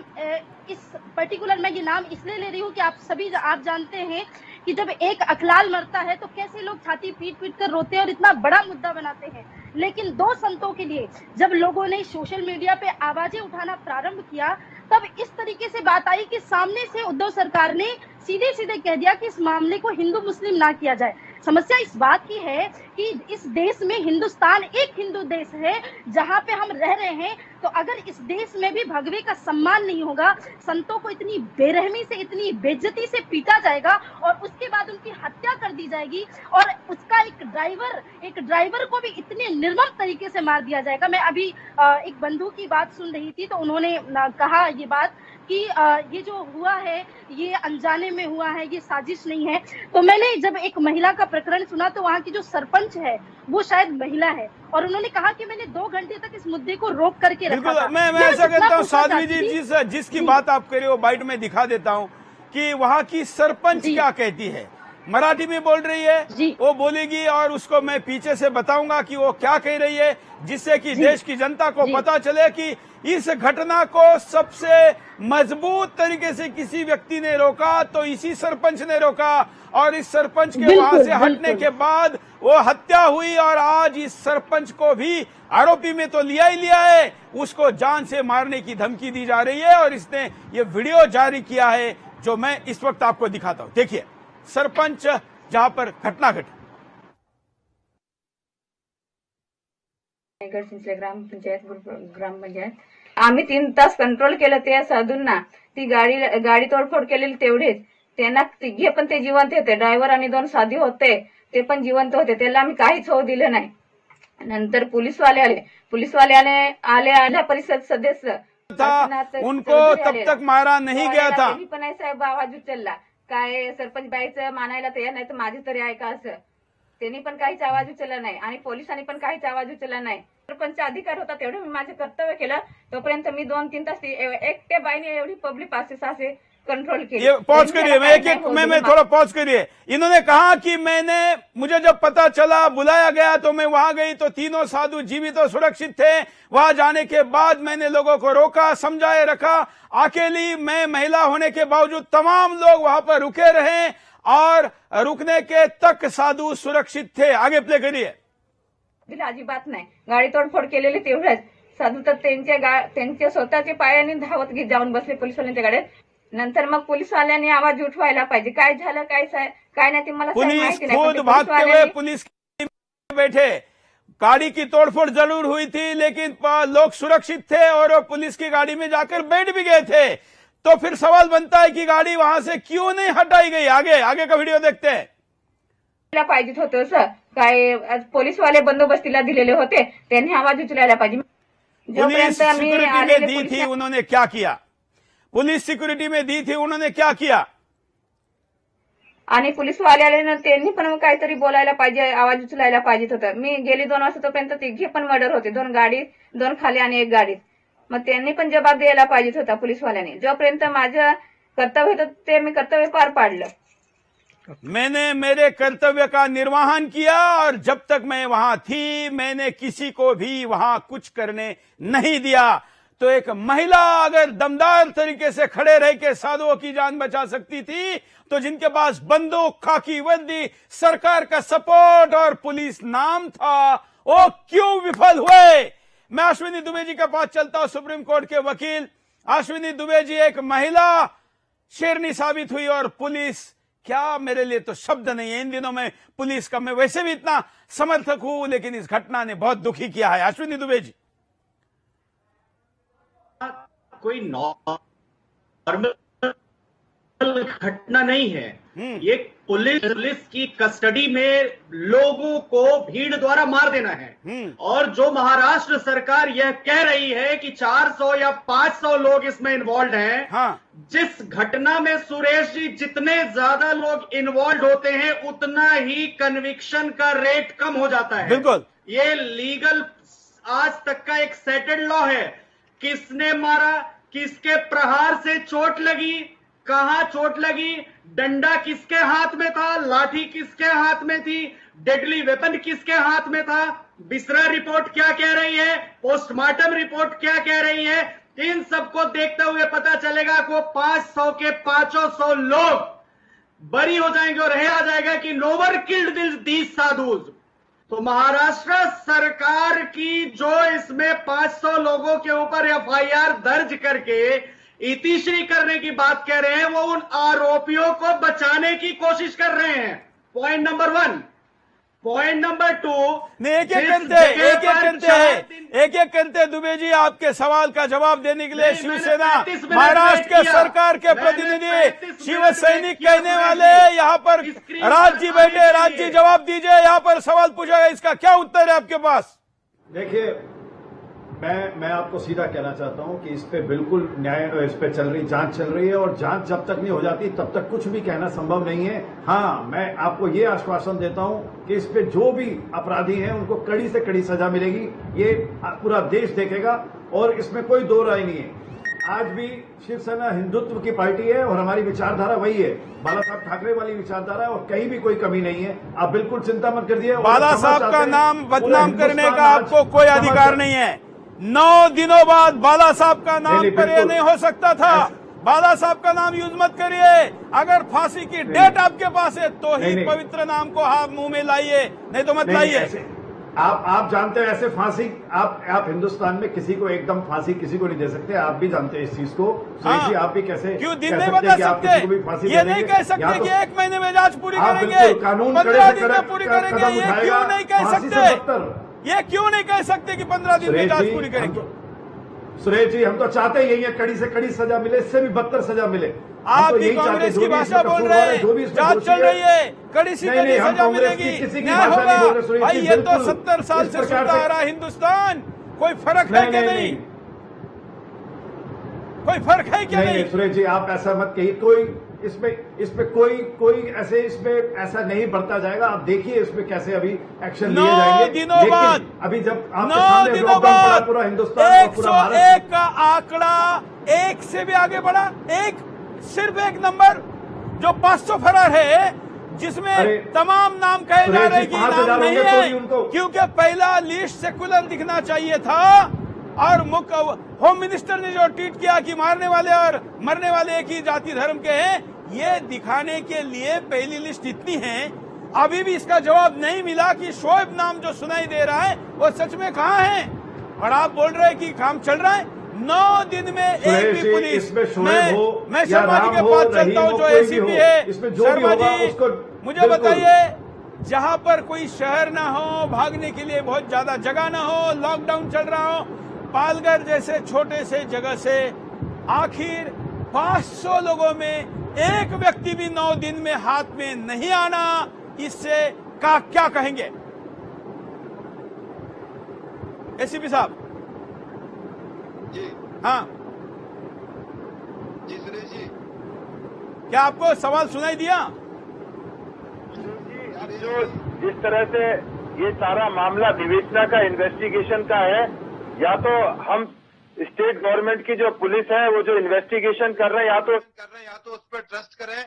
इस पर्टिकुलर, मैं ये नाम इसलिए ले रही हूँ कि आप जानते हैं कि जब एक अखलाल मरता है तो कैसे लोग छाती पीट पीट कर रोते हैं और इतना बड़ा मुद्दा बनाते हैं। लेकिन 2 संतों के लिए जब लोगों ने सोशल मीडिया पे आवाजें उठाना प्रारंभ किया, तब इस तरीके से बात आई कि सामने से उद्धव सरकार ने सीधे सीधे कह दिया कि इस मामले को हिंदू मुस्लिम ना किया जाए। समस्या इस बात की है कि इस देश में हिंदुस्तान एक हिंदू देश है जहां पे हम रह रहे हैं। तो अगर इस देश में भी भगवे का सम्मान नहीं होगा, संतों को इतनी बेरहमी से, इतनी बेइज्जती से पीटा जाएगा और उसके बाद उनकी हत्या कर दी जाएगी और उसका एक ड्राइवर को भी इतने निर्मम तरीके से मार दिया जाएगा। मैं अभी एक बंधु की बात सुन रही थी तो उन्होंने कहा ये बात कि ये जो हुआ है ये अनजाने में हुआ है, ये साजिश नहीं है। तो मैंने जब एक महिला का प्रकरण सुना तो वहाँ की जो सरपंच है वो शायद महिला है और उन्होंने कहा कि मैंने 2 घंटे तक इस मुद्दे को रोक करके रखा था। मैं ऐसा कहता हूँ साध्वी जी, जिसकी बात आप कर रहे हो बाइट में दिखा देता हूँ कि वहाँ की सरपंच क्या कहती है। मराठी में बोल रही है, वो बोलेगी और उसको मैं पीछे से बताऊंगा कि वो क्या कह रही है, जिससे कि देश की जनता को पता चले कि इस घटना को सबसे मजबूत तरीके से किसी व्यक्ति ने रोका तो इसी सरपंच ने रोका और इस सरपंच के वहां से हटने के बाद वो हत्या हुई और आज इस सरपंच को भी आरोपी में तो लिया ही लिया है, उसको जान से मारने की धमकी दी जा रही है और इसने ये वीडियो जारी किया है जो मैं इस वक्त आपको दिखाता हूं। देखिए सरपंच जहां पर घटना घटी। ग्रामपंचायत आम्ही 3 तास कंट्रोल केलं त्या साधूंना। ती गाडी तोडफोड केलेली तेवढेच, त्यांना तिघे पण ते जिवंत होते, ड्रायव्हर आणि 2 साधी होते ते पण जिवंत होते, त्याला आम्ही काहीच होऊ दिलं नाही। नंतर पुलिसवाले आले जिल्हा परिषद सदस्य था, उनको तब तक मारा नहीं गया था। पण साहेब आवाज उचलला काय सरपंच बाईचं मानायला तयार नाही तर माझी तरी आहे का असं. त्यांनी पण काहीच आवाज उचलला नाही आणि पोलिसांनी पण काहीच आवाज उचलला नाही. सरपंच अधिकार होता तेवढं मी माझं कर्तव्य केलं. तोपर्यंत मी 2-3 तास एकट्या बाईने एवढी पब्लिक पासेस असे कंट्रोल किया. ये पॉज करिए, मैं थोड़ा पॉज करिए. इन्होंने कहा कि मुझे जब पता चला, बुलाया गया तो मैं वहां गई तो तीनों साधु जीवित और सुरक्षित थे. वहां जाने के बाद मैंने लोगों को रोका, समझाए रखा. अकेली मैं महिला होने के बावजूद तमाम लोग वहां पर रुके रहे और रुकने के तक साधु सुरक्षित थे. आगे प्ले करिए. अजिबात नाही. गाडी तोडफोड केलेली तेवढंच. साधू तर त्यांच्या स्वतःच्या पायाने धावत जाऊन बसले पोलिसवाल्यांच्या गाड्यात. नंतर मग पोलिसवाल्यांनी आवाज उठवायला पाहिजे. काय झालं काय नाही ते मला माहिती नाही. खुद भागते हुए पुलिस बैठे. गाड़ी की तोड़फोड़ जरूर हुई थी लेकिन लोग सुरक्षित थे और वो पुलिस की गाड़ी में जाकर बैठ भी गए थे. तो फिर सवाल बनता है कि गाड़ी वहां से क्यों नहीं हटाई गई. आगे का वीडियो देखते हैं. पाहिजे होतं असं काय पोलीसवाले बंदोबस्तीला दिलेले होते, त्यांनी आवाज उचलायला पाहिजे. पुलिस सिक्योरिटी में दी थी, उन्होंने क्या किया. पुलिस सिक्युरिटी में दी थी, उन्होंने क्या किया. आणि पोलीसवाल्याने त्यांनी पण काहीतरी बोलायला पाहिजे, आवाज उचलायला पाहिजे होतं. मी गेली 2 वाजता तोपर्यंत तिघे पण मर्डर होते. 2 खाली आणि 1 गाडीत. मग त्यांनी पण जबाब द्यायला पाहिजे होता पोलीसवाल्याने. जोपर्यंत माझं कर्तव्य होतं ते मी कर्तव्य पार पाडलं. मैंने मेरे कर्तव्य का निर्वहन किया और जब तक मैं वहां थी मैंने किसी को भी वहां कुछ करने नहीं दिया. तो एक महिला अगर दमदार तरीके से खड़े रह के साधुओं की जान बचा सकती थी तो जिनके पास बंदूक, खाकी वर्दी, सरकार का सपोर्ट और पुलिस नाम था, वो क्यों विफल हुए. मैं अश्विनी दुबे जी के पास चलता हूं. सुप्रीम कोर्ट के वकील अश्विनी दुबे जी, एक महिला शेरनी साबित हुई और पुलिस, क्या मेरे लिए तो शब्द नहीं है. इन दिनों में पुलिस का मैं वैसे भी इतना समर्थक हूं लेकिन इस घटना ने बहुत दुखी किया है. अश्विनी दुबे जी. कोई नॉर्मल घटना नहीं है. ये पुलिस की कस्टडी में लोगों को भीड़ द्वारा मार देना है. और जो महाराष्ट्र सरकार यह कह रही है कि 400 या 500 लोग इसमें इन्वॉल्व हैं. हाँ. जिस घटना में सुरेश जी जितने ज्यादा लोग इन्वॉल्व होते हैं उतना ही कन्विक्शन का रेट कम हो जाता है. बिल्कुल. ये लीगल आज तक का एक सेटेड लॉ है. किसने मारा, किसके प्रहार से चोट लगी, कहां चोट लगी, डंडा किसके हाथ में था, लाठी किसके हाथ में थी, डेडली वेपन किसके हाथ में था, बिसरा रिपोर्ट क्या कह रही है, पोस्टमार्टम रिपोर्ट क्या कह रही है. इन सबको देखते हुए पता चलेगा कि 500 के 500 लोग बरी हो जाएंगे और यह आ जाएगा कि no one killed these sadhus. तो महाराष्ट्र सरकार की जो इसमें 500 लोगों के ऊपर एफआईआर दर्ज करके इतिश्री करने की बात कह रहे हैं, वो उन आरोपियों को बचाने की कोशिश कर रहे हैं. Point number 1. पॉइंट नंबर 2, एक एक करते दुबे जी आपके सवाल का जवाब देने के लिए शिवसेना महाराष्ट्र के सरकार के प्रतिनिधि शिव सैनिक कहने वाले यहाँ पर राज्य बैठे. राज्य जवाब दीजिए, यहाँ पर सवाल पूछा, इसका क्या उत्तर है आपके पास. देखिए, मैं आपको सीधा कहना चाहता हूं कि इस पे बिल्कुल न्याय, इस पे जांच चल रही है और जांच जब तक नहीं हो जाती तब तक कुछ भी कहना संभव नहीं है. हाँ, मैं आपको ये आश्वासन देता हूं कि इस पे जो भी अपराधी हैं उनको कड़ी से कड़ी सजा मिलेगी. ये पूरा देश देखेगा और इसमें कोई दो राय नहीं है. आज भी शिवसेना हिंदुत्व की पार्टी है और हमारी विचारधारा वही है, बाला साहब ठाकरे वाली विचारधारा है और कहीं भी कोई कमी नहीं है. आप बिल्कुल चिंता मत करिए. बाला साहब का नाम बदनाम करने का आपको कोई अधिकार नहीं है. 9 दिनों बाद बाला साहब का नाम पर यह नहीं हो सकता था. बाला साहब का नाम यूज मत करिए. अगर फांसी की डेट आपके पास है तो ही पवित्र नाम को आप मुंह में लाइए, नहीं तो मत लाइए. आप जानते हैं ऐसे फांसी आप हिंदुस्तान में किसी को एकदम फांसी किसी को नहीं दे सकते. आप भी जानते हैं इस चीज को. हाँ, आप भी कैसे क्यों दिन नहीं बता सकते. ये नहीं कह सकते कि 1 महीने में जांच पूरी करेंगे, 15 दिन में पूरी करेंगे. ये क्यों नहीं कह सकते. ये क्यों नहीं कह सकते कि 15 दिन में जांच पूरी करेंगे. सुरेश जी, हम तो चाहते ही है कड़ी से कड़ी सजा मिले, इससे भी बदतर सजा मिले. आप भी कांग्रेस की भाषा बोल रहे हैं. जांच चल रही है, कड़ी से कड़ी सजा मिलेगी, न्याय होगा. भाई ये तो 70 साल से सुनता आ रहा हिंदुस्तान. कोई फर्क है कि नहीं. कोई कोई फर्क है क्या? नहीं सुरेश जी, आप ऐसा मत कहिए। कोई इसमें कोई ऐसे इसमें ऐसा नहीं बढ़ता जाएगा। आप देखिए इसमें कैसे अभी एक्शन लिए जाएंगे। दिनों बाद, अभी जब आपके 9 सामने दिनों लॉकडाउन पड़ा बाद पूरा हिंदुस्तान और पूरा भारत, 101 का आंकड़ा 1 से भी आगे बढ़ा। सिर्फ एक नंबर जो 500 फरार है, जिसमें तमाम नाम कहे जा रहे हैं कि नाम नहीं है, क्योंकि पहला लिस्ट सेकुलर दिखना चाहिए था। और होम मिनिस्टर ने जो ट्वीट किया कि मारने वाले और मरने वाले एक ही जाति धर्म के हैं, ये दिखाने के लिए पहली लिस्ट इतनी है। अभी भी इसका जवाब नहीं मिला कि शोएब नाम जो सुनाई दे रहा है वो सच में कहाँ है। और आप बोल रहे हैं कि काम चल रहा है। 9 दिन में एक भी पुलिस, मैं शर्मा जी के पास चलता हूँ जो एसीपी है। शर्मा जी, मुझे बताइए, जहाँ पर कोई शहर ना हो, भागने के लिए बहुत ज्यादा जगह ना हो, लॉकडाउन चल रहा हो, पालघर जैसे छोटे से जगह से आखिर 500 लोगों में एक व्यक्ति भी 9 दिन में हाथ में नहीं आना, इससे का क्या कहेंगे एसीपी साहब? जी हाँ जी सुरेश जी, क्या आपको सवाल सुनाई दिया? जो जिस तरह से ये सारा मामला विवेचना का, इन्वेस्टिगेशन का है, या तो हम स्टेट गवर्नमेंट की जो पुलिस है वो जो इन्वेस्टिगेशन कर रहे हैं या तो उस पर ट्रस्ट करें,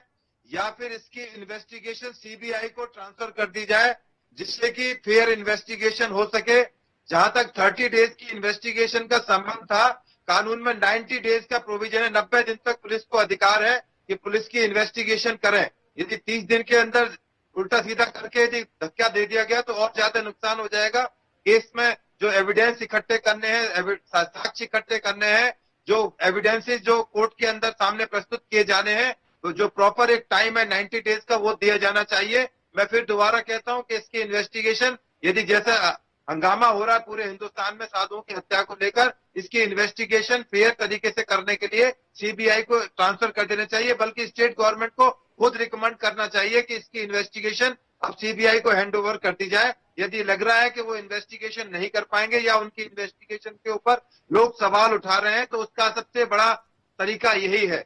या फिर इसकी इन्वेस्टिगेशन सीबीआई को ट्रांसफर कर दी जाए, जिससे कि फेयर इन्वेस्टिगेशन हो सके। जहां तक 30 डेज की इन्वेस्टिगेशन का संबंध था, कानून में 90 डेज का प्रोविजन है। 90 दिन तक पुलिस को अधिकार है कि पुलिस की इन्वेस्टिगेशन करें। यदि 30 दिन के अंदर उल्टा सीधा करके यदि धक्का दे दिया गया तो और ज्यादा नुकसान हो जाएगा। केस में जो एविडेंस इकट्ठे करने हैं, साक्ष्य इकट्ठे करने हैं, जो एविडेंसेस जो कोर्ट के अंदर सामने प्रस्तुत किए जाने हैं, तो जो प्रॉपर एक टाइम है 90 डेज का, वो दिया जाना चाहिए। मैं फिर दोबारा कहता हूं कि इसकी इन्वेस्टिगेशन, यदि जैसा हंगामा हो रहा है पूरे हिंदुस्तान में साधुओं की हत्या को लेकर, इसकी इन्वेस्टिगेशन फेयर तरीके से करने के लिए सीबीआई को ट्रांसफर कर देना चाहिए। बल्कि स्टेट गवर्नमेंट को खुद रिकमेंड करना चाहिए कि इसकी इन्वेस्टिगेशन अब सीबीआई को हैंड ओवर कर दी जाए। यदि लग रहा है कि वो इन्वेस्टिगेशन नहीं कर पाएंगे या उनकी इन्वेस्टिगेशन के ऊपर लोग सवाल उठा रहे हैं, तो उसका सबसे बड़ा तरीका यही है।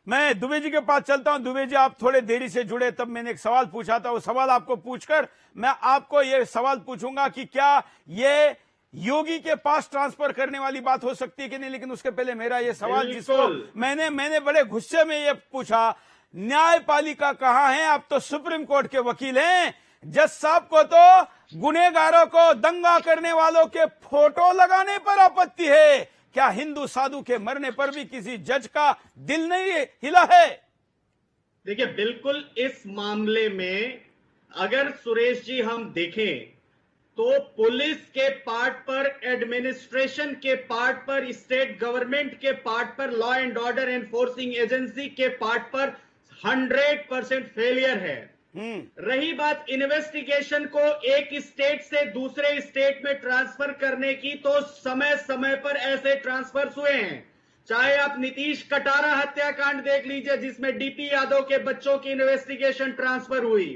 मैं दुबे जी के पास चलता हूं। दुबे जी, आप थोड़े देरी से जुड़े, तब मैंने एक सवाल पूछा था। वो सवाल आपको पूछकर मैं आपको ये सवाल पूछूंगा कि क्या ये योगी के पास ट्रांसफर करने वाली बात हो सकती है कि नहीं। लेकिन उसके पहले मेरा ये सवाल, जिसको मैंने बड़े गुस्से में ये पूछा, न्यायपालिका कहां है? आप तो सुप्रीम कोर्ट के वकील हैं। जज साहब को तो गुनहगारों को, दंगा करने वालों के फोटो लगाने पर आपत्ति है। क्या हिंदू साधु के मरने पर भी किसी जज का दिल नहीं हिला है? देखिए, बिल्कुल इस मामले में अगर सुरेश जी हम देखें तो पुलिस के पार्ट पर, एडमिनिस्ट्रेशन के पार्ट पर, स्टेट गवर्नमेंट के पार्ट पर, law and order enforcing agency के पार्ट पर 100% फेलियर है। रही बात इन्वेस्टिगेशन को एक स्टेट से दूसरे स्टेट में ट्रांसफर करने की, तो समय समय पर ऐसे ट्रांसफर हुए हैं। चाहे आप नीतीश कटारा हत्याकांड देख लीजिए, जिसमें डीपी यादव के बच्चों की इन्वेस्टिगेशन ट्रांसफर हुई।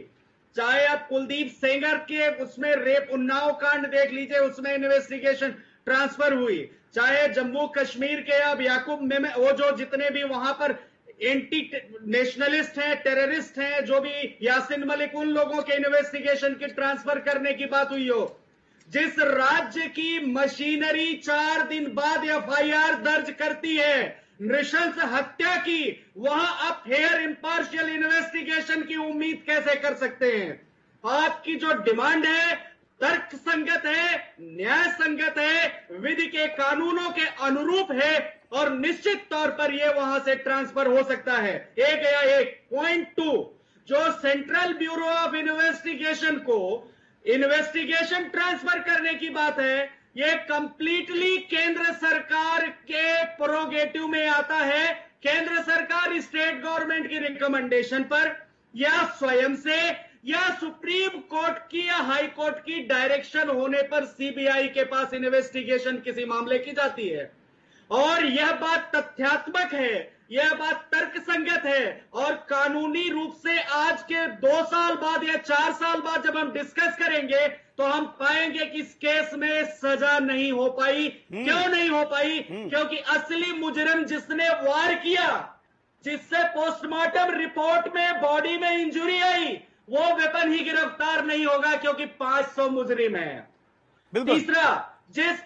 चाहे आप कुलदीप सेंगर के उसमें रेप उन्नाव कांड देख लीजिए, उसमें इन्वेस्टिगेशन ट्रांसफर हुई। चाहे जम्मू कश्मीर के अब याकूब मेमन, वो जो जितने भी वहां पर एंटी नेशनलिस्ट हैं, टेररिस्ट हैं, जो भी यासिन मलिक, उन लोगों के इन्वेस्टिगेशन की ट्रांसफर करने की बात हुई हो। जिस राज्य की मशीनरी 4 दिन बाद एफआईआर दर्ज करती है नृशंस हत्या की, वहां आप फेयर इंपार्शियल इन्वेस्टिगेशन की उम्मीद कैसे कर सकते हैं? आपकी जो डिमांड है तर्क संगत है, न्याय संगत है, विधि के कानूनों के अनुरूप है, और निश्चित तौर पर यह वहां से ट्रांसफर हो सकता है। एक या एक पॉइंट 2, जो सेंट्रल ब्यूरो ऑफ इन्वेस्टिगेशन को इन्वेस्टिगेशन ट्रांसफर करने की बात है, यह कंप्लीटली केंद्र सरकार के प्रोगेटिव में आता है। केंद्र सरकार स्टेट गवर्नमेंट की रिकमेंडेशन पर या स्वयं से या सुप्रीम कोर्ट की या हाई कोर्ट की डायरेक्शन होने पर सीबीआई के पास इन्वेस्टिगेशन किसी मामले की जाती है। और यह बात तथ्यात्मक है, यह बात तर्कसंगत है, और कानूनी रूप से आज के 2 साल बाद या 4 साल बाद जब हम डिस्कस करेंगे तो हम पाएंगे कि इस केस में सजा नहीं हो पाई। क्यों नहीं हो पाई? क्योंकि असली मुजरिम जिसने वार किया, जिससे पोस्टमार्टम रिपोर्ट में बॉडी में इंजरी आई, वो वेपन ही गिरफ्तार नहीं होगा, क्योंकि 500 मुजरिम है। तीसरा, जिस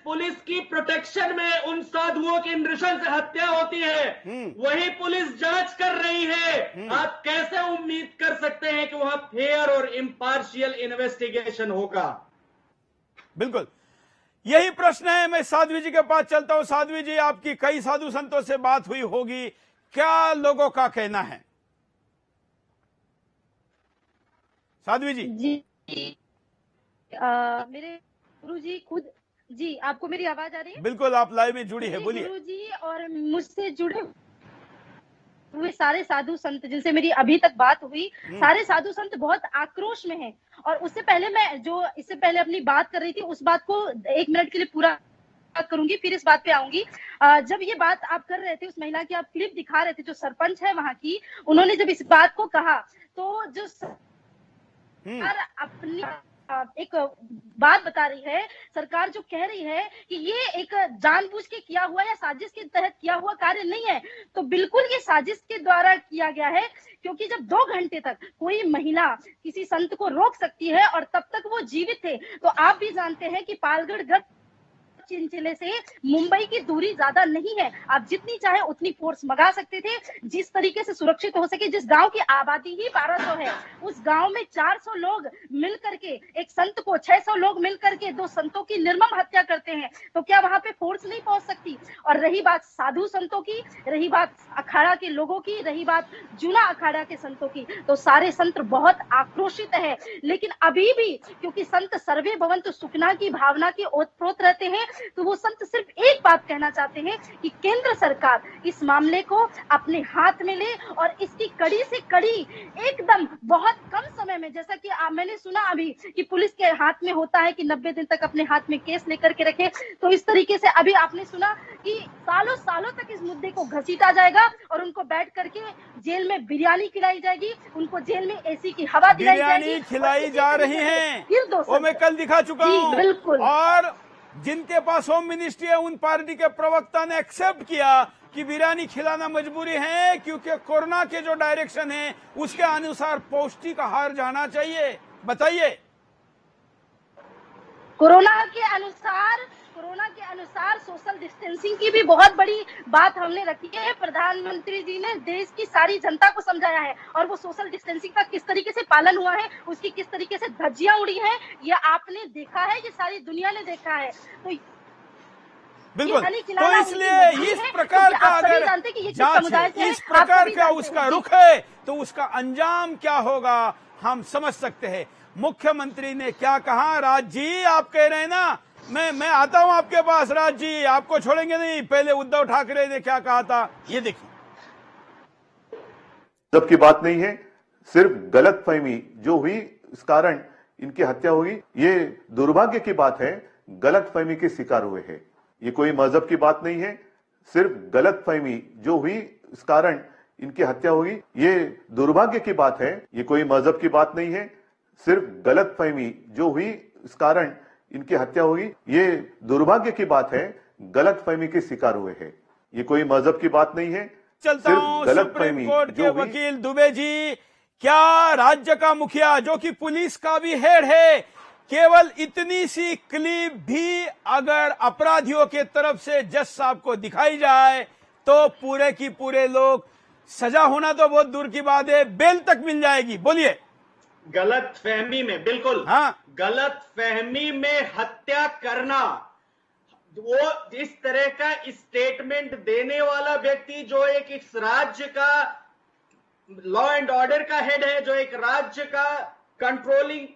पुलिस की प्रोटेक्शन में उन साधुओं की नृशंस हत्या होती है, वही पुलिस जांच कर रही है। आप कैसे उम्मीद कर सकते हैं कि वहां फेयर और इम्पार्शियल इन्वेस्टिगेशन होगा? बिल्कुल, यही प्रश्न है। मैं साध्वी जी के पास चलता हूं। साध्वी जी, आपकी कई साधु संतों से बात हुई होगी, क्या लोगों का कहना है? साध्वी जी। मेरे गुरुजी खुद जी, आपको मेरी आवाज आ रही है? बिल्कुल, आप लाइव में जुड़ी है, बोलिए। गुरुजी और मुझसे जुड़े हुए सारे साधु संत जिनसे मेरी अभी तक बात हुई, सारे साधु संत बहुत आक्रोश में हैं। और उससे पहले मैं जो इससे पहले अपनी बात कर रही थी, उस बात को 1 मिनट के लिए पूरा करूंगी, फिर इस बात पे आऊंगी। जब ये बात आप कर रहे थे, उस महिला की आप क्लिप दिखा रहे थे, जो सरपंच है वहां की, उन्होंने जब इस बात को कहा, तो जो सरकार अपनी एक बात बता रही है, सरकार जो कह रही है कि ये एक जानबूझ के किया हुआ या साजिश के तहत किया हुआ कार्य नहीं है, तो बिल्कुल ये साजिश के द्वारा किया गया है। क्योंकि जब 2 घंटे तक कोई महिला किसी संत को रोक सकती है और तब तक वो जीवित थे, तो आप भी जानते हैं कि पालगढ़ चिंचिले से मुंबई की दूरी ज्यादा नहीं है। आप जितनी चाहे उतनी फोर्स मंगा सकते थे, जिस तरीके से सुरक्षित हो सके। जिस गांव की आबादी ही 1200 है, उस गांव में 400 लोग मिल करके एक संत को, 600 लोग मिल करके 2 संतों की निर्मम हत्या करते हैं, तो क्या वहां पे फोर्स नहीं पहुंच सकती? और रही बात साधु संतों की, रही बात अखाड़ा के लोगों की, रही बात जूना अखाड़ा के संतों की, तो सारे संत बहुत आक्रोशित है। लेकिन अभी भी क्योंकि संत सर्वे भवन्तु सुखिनः की भावना के ओतप्रोत रहते हैं, तो वो संत सिर्फ एक बात कहना चाहते हैं कि केंद्र सरकार इस मामले को अपने हाथ में ले और इसकी कड़ी से कड़ी एकदम बहुत कम समय में, जैसा कि मैंने सुना अभी कि पुलिस के हाथ में होता है कि 90 दिन तक अपने हाथ में केस लेकर के रखे, तो इस तरीके से अभी आपने सुना कि सालों सालों तक इस मुद्दे को घसीटा जाएगा और उनको बैठ करके जेल में बिरयानी खिलाई जाएगी, उनको जेल में एसी की हवा दिलाई जाएगी, बिरयानी खिलाई जा रही है। फिर वो मैं कल दिखा चुका हूँ। बिल्कुल। और जिनके पास होम मिनिस्ट्री है, उन पार्टी के प्रवक्ता ने एक्सेप्ट किया कि बिरयानी खिलाना मजबूरी है, क्योंकि कोरोना के जो डायरेक्शन है उसके अनुसार पौष्टिक आहार जाना चाहिए। बताइए। कोरोना के अनुसार सोशल डिस्टेंसिंग की भी बहुत बड़ी बात हमने रखी है। प्रधानमंत्री जी ने देश की सारी जनता को समझाया है, और वो सोशल डिस्टेंसिंग का किस तरीके से पालन हुआ है, उसकी किस तरीके से धज्जियां उड़ी हैं, ये आपने देखा है, ये सारी दुनिया ने देखा है। तो बिल्कुल, तो इसलिए इस प्रकार का अगर जांच है, इस प्रकार का उसका रुख है, तो उसका अंजाम क्या होगा हम समझ सकते हैं। मुख्यमंत्री ने क्या कहा? राज जी, आप कह रहे हैं ना, मैं आता हूं आपके पास। राज जी, आपको छोड़ेंगे नहीं। पहले उद्धव ठाकरे ने क्या कहा था, ये देखिए। जब की बात नहीं है, सिर्फ गलतफहमी जो हुई इस कारण इनकी हत्या हुई, ये दुर्भाग्य की बात है। गलतफहमी के शिकार हुए हैं, ये कोई मजहब की बात नहीं है। सिर्फ गलतफहमी जो हुई इस कारण इनकी हत्या हुई, ये दुर्भाग्य की बात है। ये कोई मजहब की बात नहीं है। सिर्फ गलतफहमी जो हुई इस कारण इनकी हत्या हुई, ये दुर्भाग्य की बात है। गलतफहमी के शिकार हुए हैं, ये कोई मजहब की बात नहीं है। चलता हूं सुप्रीम कोर्ट के वकील दुबे जी, क्या राज्य का मुखिया जो कि पुलिस का भी हेड है, केवल इतनी सी क्लिप भी अगर अपराधियों के तरफ से जज साहब को दिखाई जाए तो पूरे की पूरे लोग, सजा होना तो बहुत दूर की बात है, बेल तक मिल जाएगी? बोलिए। गलत फहमी में, बिल्कुल हाँ, गलत फहमी में हत्या करना, वो इस तरह का स्टेटमेंट देने वाला व्यक्ति जो एक इस राज्य का लॉ एंड ऑर्डर का हेड है, जो एक राज्य का कंट्रोलिंग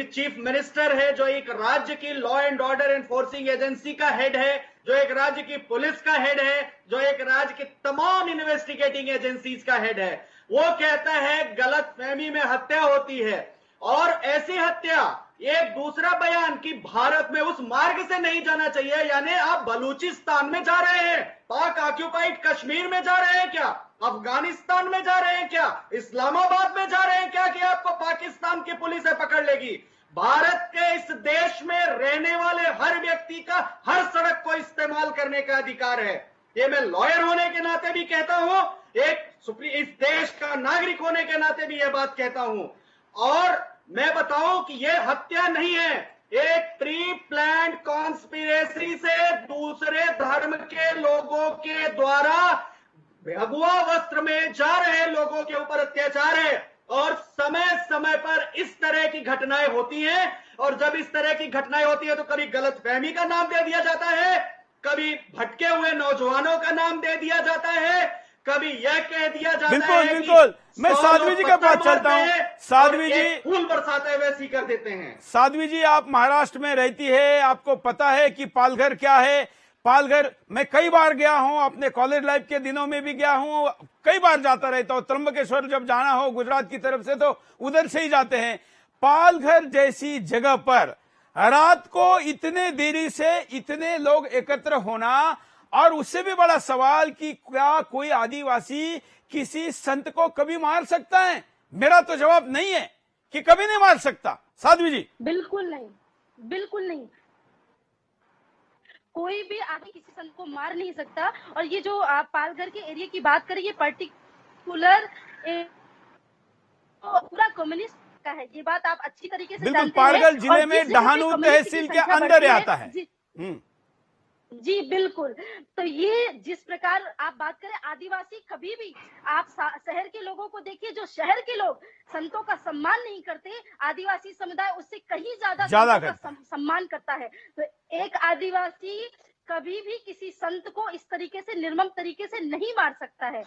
चीफ मिनिस्टर है, जो एक राज्य की law and order enforcing agency का हेड है, जो एक राज्य की पुलिस का हेड है, जो एक राज्य की तमाम इन्वेस्टिगेटिंग एजेंसीज का हेड है, वो कहता है गलतफहमी में हत्या होती है। और ऐसी हत्या, एक दूसरा बयान कि भारत में उस मार्ग से नहीं जाना चाहिए, यानी आप बलूचिस्तान में जा रहे हैं, पाक ऑक्यूपाइड कश्मीर में जा रहे हैं क्या, अफगानिस्तान में जा रहे हैं क्या, इस्लामाबाद में जा रहे हैं क्या कि आपको पाकिस्तान की पुलिस पकड़ लेगी? भारत के इस देश में रहने वाले हर व्यक्ति का हर सड़क को इस्तेमाल करने का अधिकार है। ये मैं लॉयर होने के नाते भी कहता हूं, इस देश का नागरिक होने के नाते भी यह बात कहता हूं। और मैं बताऊं कि यह हत्या नहीं है, एक प्री प्लान्ड कॉन्स्पिरेसी से दूसरे धर्म के लोगों के द्वारा भगवा वस्त्र में जा रहे लोगों के ऊपर अत्याचार है। और समय समय पर इस तरह की घटनाएं होती हैं, और जब इस तरह की घटनाएं होती है तो कभी गलतफहमी का नाम दे दिया जाता है, कभी भटके हुए नौजवानों का नाम दे दिया जाता है, कभी यह कह दिया जाता है बिल्कुल मैं साध्वी जी के पास चलता हूँ। साध्वी जी फूल बरसाते वैसी कर देते हैं। साध्वी जी, आप महाराष्ट्र में रहती है, आपको पता है कि पालघर क्या है। पालघर मैं कई बार गया हूं, अपने कॉलेज लाइफ के दिनों में भी गया हूं, कई बार जाता रहता हूं। त्र्यंबकेश्वर जब जाना हो गुजरात की तरफ से तो उधर से ही जाते हैं। पालघर जैसी जगह पर रात को इतने देरी से इतने लोग एकत्र होना, और उससे भी बड़ा सवाल कि क्या कोई आदिवासी किसी संत को कभी मार सकता है? मेरा तो जवाब नहीं है कि कभी नहीं मार सकता। साध्वी जी बिल्कुल नहीं, बिल्कुल नहीं, कोई भी आदमी किसी संत को मार नहीं सकता। और ये जो आप पालघर के एरिया की बात करें, ये पर्टिकुलर पूरा कम्युनिस्ट का है, ये बात आप अच्छी तरीके से बिल्कुल। जानते हैं। पालघर जिले में डहानू तहसील के अंदर आता है। जी बिल्कुल। तो ये जिस प्रकार आप बात करें, आदिवासी कभी भी, आप शहर के लोगों को देखिए, जो शहर के लोग संतों का सम्मान नहीं करते, आदिवासी समुदाय उससे कहीं ज्यादा सम्मान करता है। तो एक आदिवासी कभी भी किसी संत को इस तरीके से, निर्मम तरीके से नहीं मार सकता है।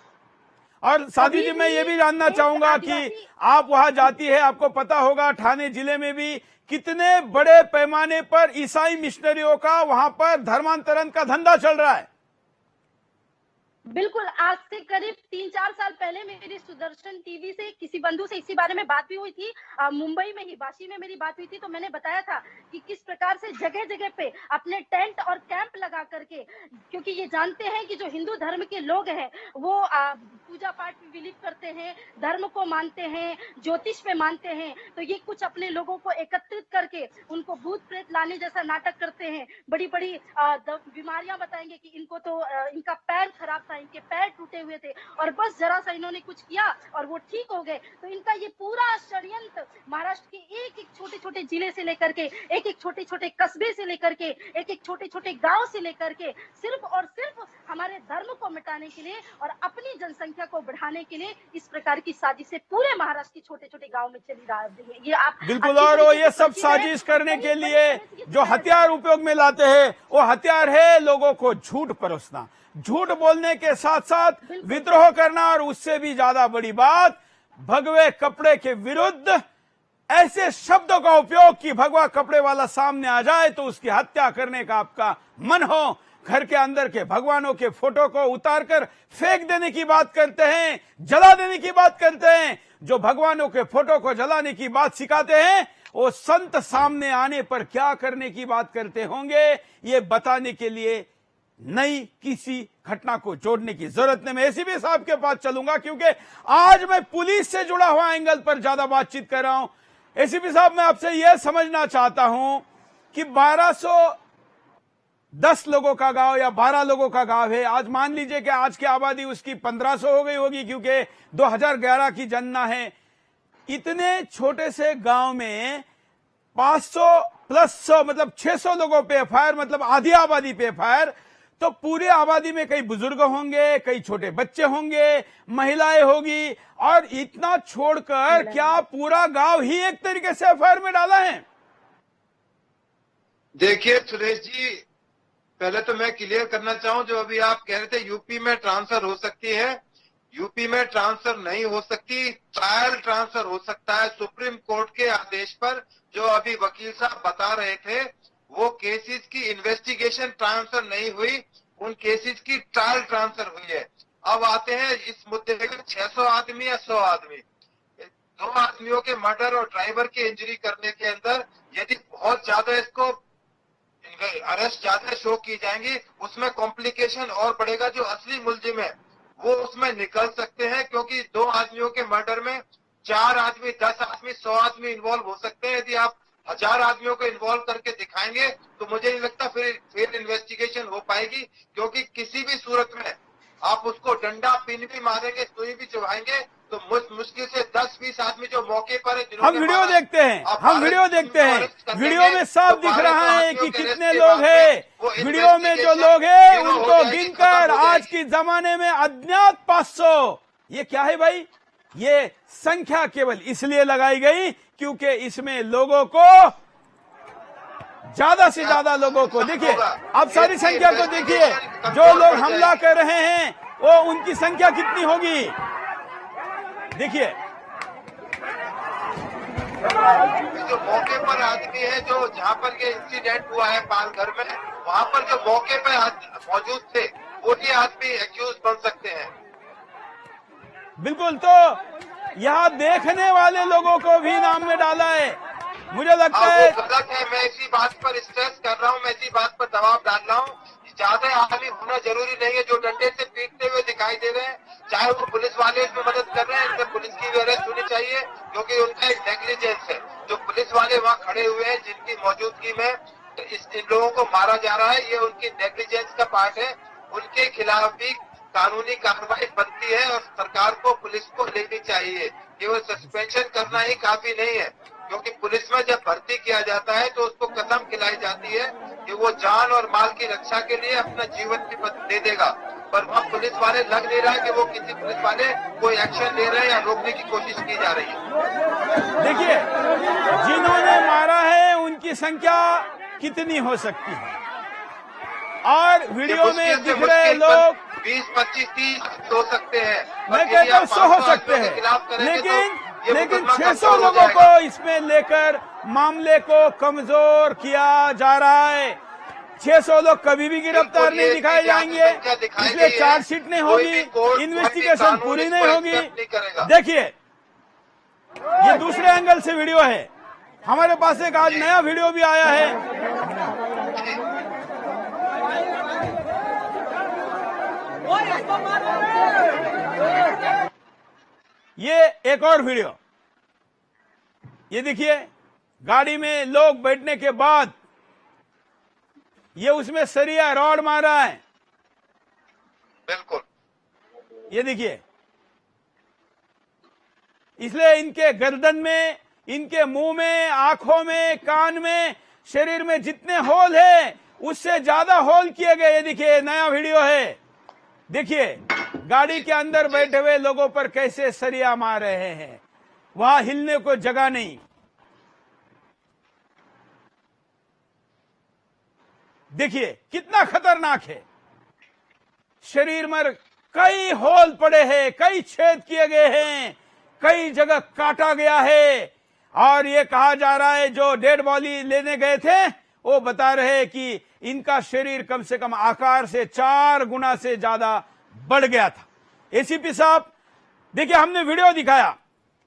और साध्वी जी, मैं ये भी जानना चाहूंगा कि आप वहां जाती है, आपको पता होगा ठाणे जिले में भी कितने बड़े पैमाने पर ईसाई मिशनरियों का वहां पर धर्मांतरण का धंधा चल रहा है। बिल्कुल, आज से करीब 3-4 साल पहले मेरी सुदर्शन टीवी से किसी बंधु से इसी बारे में बात भी हुई थी। मुंबई में ही वाशी में मेरी बात हुई थी, तो मैंने बताया था कि किस प्रकार से जगह जगह पे अपने टेंट और कैंप लगा करके, क्योंकि ये जानते हैं कि जो हिंदू धर्म के लोग हैं वो पूजा पाठ में बिलीव करते हैं, धर्म को मानते हैं, ज्योतिष में मानते हैं, तो ये कुछ अपने लोगों को एकत्रित करके उनको भूत प्रेत लाने जैसा नाटक करते हैं। बड़ी बड़ी बीमारियां बताएंगे कि इनको तो इनका पैर खराब था, इनके पैर टूटे हुए थे, और बस जरा सा इन्होंने कुछ किया और वो ठीक हो गए। तो इनका ये पूरा षड्यंत्र महाराष्ट्र के एक एक छोटे छोटे जिले से लेकर के, एक एक छोटे छोटे कस्बे से लेकर के, एक एक छोटे छोटे गांव से लेकर के, सिर्फ और सिर्फ हमारे धर्म को मिटाने के लिए और अपनी जनसंख्या को बढ़ाने के लिए इस प्रकार की साजिशें पूरे महाराष्ट्र के छोटे छोटे गाँव में चली रही है। ये आप बिल्कुल। और वो ये सब साजिश करने के लिए जो हथियार उपयोग में लाते हैं, वो हथियार है लोगों को झूठ परोसना, झूठ बोलने के साथ साथ विद्रोह करना, और उससे भी ज्यादा बड़ी बात भगवे कपड़े के विरुद्ध ऐसे शब्दों का उपयोग कि भगवा कपड़े वाला सामने आ जाए तो उसकी हत्या करने का आपका मन हो। घर के अंदर के भगवानों के फोटो को उतारकर फेंक देने की बात करते हैं, जला देने की बात करते हैं। जो भगवानों के फोटो को जलाने की बात सिखाते हैं, वो संत सामने आने पर क्या करने की बात करते होंगे, ये बताने के लिए नई किसी घटना को जोड़ने की जरूरत नहीं। मैं एसीपी साहब के पास चलूंगा, क्योंकि आज मैं पुलिस से जुड़ा हुआ एंगल पर ज्यादा बातचीत कर रहा हूं। एसीपी साहब, मैं आपसे यह समझना चाहता हूं कि 1210 लोगों का गांव या 12 लोगों का गांव है, आज मान लीजिए कि आज की आबादी उसकी 1500 हो गई होगी, क्योंकि 2011 की जनना है। इतने छोटे से गांव में 500 प्लस 100 मतलब 600 लोगों पे एफआईआर, मतलब आधी आबादी पे एफआईआर। तो पूरी आबादी में कई बुजुर्ग होंगे, कई छोटे बच्चे होंगे, महिलाएं होगी, और इतना छोड़कर क्या पूरा गांव ही एक तरीके से एफआईआर में डाला है? देखिए सुरेश जी, पहले तो मैं क्लियर करना चाहूं, जो अभी आप कह रहे थे यूपी में ट्रांसफर हो सकती है, यूपी में ट्रांसफर नहीं हो सकती, ट्रायल ट्रांसफर हो सकता है सुप्रीम कोर्ट के आदेश पर। जो अभी वकील साहब बता रहे थे, वो केसेस की इन्वेस्टिगेशन ट्रांसफर नहीं हुई, उन केसेस की ट्रायल ट्रांसफर हुई है। अब आते हैं इस मुद्दे में, 600 आदमी या 100 आदमी, 2 आदमियों के मर्डर और ड्राइवर की इंजरी करने के अंदर यदि बहुत ज्यादा इसको अरेस्ट ज्यादा शो की जाएंगी, उसमें कॉम्प्लिकेशन और बढ़ेगा। जो असली मुलजिम है वो उसमें निकल सकते हैं, क्योंकि 2 आदमियों के मर्डर में 4 आदमी, 10 आदमी, 100 आदमी इन्वॉल्व हो सकते हैं। यदि आप 1000 आदमियों को इन्वॉल्व करके दिखाएंगे तो मुझे नहीं लगता फिर इन्वेस्टिगेशन हो पाएगी, क्योंकि किसी भी सूरत में आप उसको डंडा पिन भी मारेंगे, सुई भी चुभाएंगे तो मुश्किल से 10-20 आदमी जो मौके पर है। हम वीडियो देखते हैं, वीडियो में साफ दिख रहा है कि कितने लोग हैं। वीडियो में जो लोग हैं उनको गिनकर आज के जमाने में अज्ञात 500, ये क्या है भाई? ये संख्या केवल इसलिए लगाई गई क्योंकि इसमें लोगों को, ज्यादा से ज्यादा लोगों को, देखिए आप सारी संख्या को देखिए, जो लोग हमला कर रहे हैं वो उनकी संख्या कितनी होगी देखिए। जो मौके पर आदमी है, जो जहाँ पर ये इंसिडेंट हुआ है पालघर में, वहाँ पर जो मौके पर मौजूद थे वो ये आदमी एक्यूज बन सकते हैं। बिल्कुल, तो यहाँ देखने वाले लोगों को भी नाम में डाला है, मुझे लगता है गलत है। मैं इसी बात पर स्ट्रेस कर रहा हूँ, मैं इसी बात पर दबाव डाल रहा हूँ। ज्यादा आदमी होना जरूरी नहीं है जो डंडे से पीटते हुए दिखाई दे रहे हैं, चाहे वो पुलिस वाले इसमें मदद कर रहे हैं, इनसे पुलिस की भी अरेस्ट होनी चाहिए, क्योंकि उनका एक नेग्लिजेंस है। जो पुलिस वाले वहाँ खड़े हुए हैं जिनकी मौजूदगी में इन लोगों को मारा जा रहा है, ये उनकी नेग्लिजेंस का पार्ट है। उनके खिलाफ भी कानूनी कार्रवाई बनती है और सरकार को, पुलिस को लेनी चाहिए। केवल सस्पेंशन करना ही काफी नहीं है, क्योंकि पुलिस में जब भर्ती किया जाता है तो उसको कसम खिलाई जाती है कि वो जान और माल की रक्षा के लिए अपना जीवन भी दे देगा, पर वहाँ पुलिस वाले लग नहीं रहा है कि वो किसी पुलिस वाले कोई एक्शन ले रहे हैं या रोकने की कोशिश की जा रही है। देखिए, जिन्होंने मारा है उनकी संख्या कितनी हो सकती है, और वीडियो में दिख रहे लोग 20, 25, 30 हो सकते हैं। मैं कहता हूँ 100 हो सकते हैं, लेकिन 600 लोगों को इसमें लेकर मामले को कमजोर किया जा रहा है। 600 लोग कभी भी गिरफ्तार नहीं दिखाए जाएंगे, इसलिए चार्जशीट नहीं होगी, इन्वेस्टिगेशन पूरी नहीं होगी। देखिए, ये दूसरे एंगल से वीडियो है, हमारे पास एक आज नया वीडियो भी आया है। ये एक और वीडियो, ये देखिए, गाड़ी में लोग बैठने के बाद ये उसमें सरिया रॉड मारा है। बिल्कुल, ये देखिए, इसलिए इनके गर्दन में, इनके मुंह में, आंखों में, कान में, शरीर में जितने होल है उससे ज्यादा होल किए गए। ये देखिए, नया वीडियो है, देखिए गाड़ी के अंदर बैठे हुए लोगों पर कैसे सरिया मार रहे हैं, वहां हिलने को जगह नहीं। देखिए कितना खतरनाक है, शरीर में कई होल पड़े हैं, कई छेद किए गए हैं, कई जगह काटा गया है, और ये कहा जा रहा है जो डेड बॉडी लेने गए थे वो बता रहे हैं कि इनका शरीर कम से कम आकार से 4 गुना से ज्यादा बढ़ गया था। एसीपी साहब, देखिए हमने वीडियो दिखाया,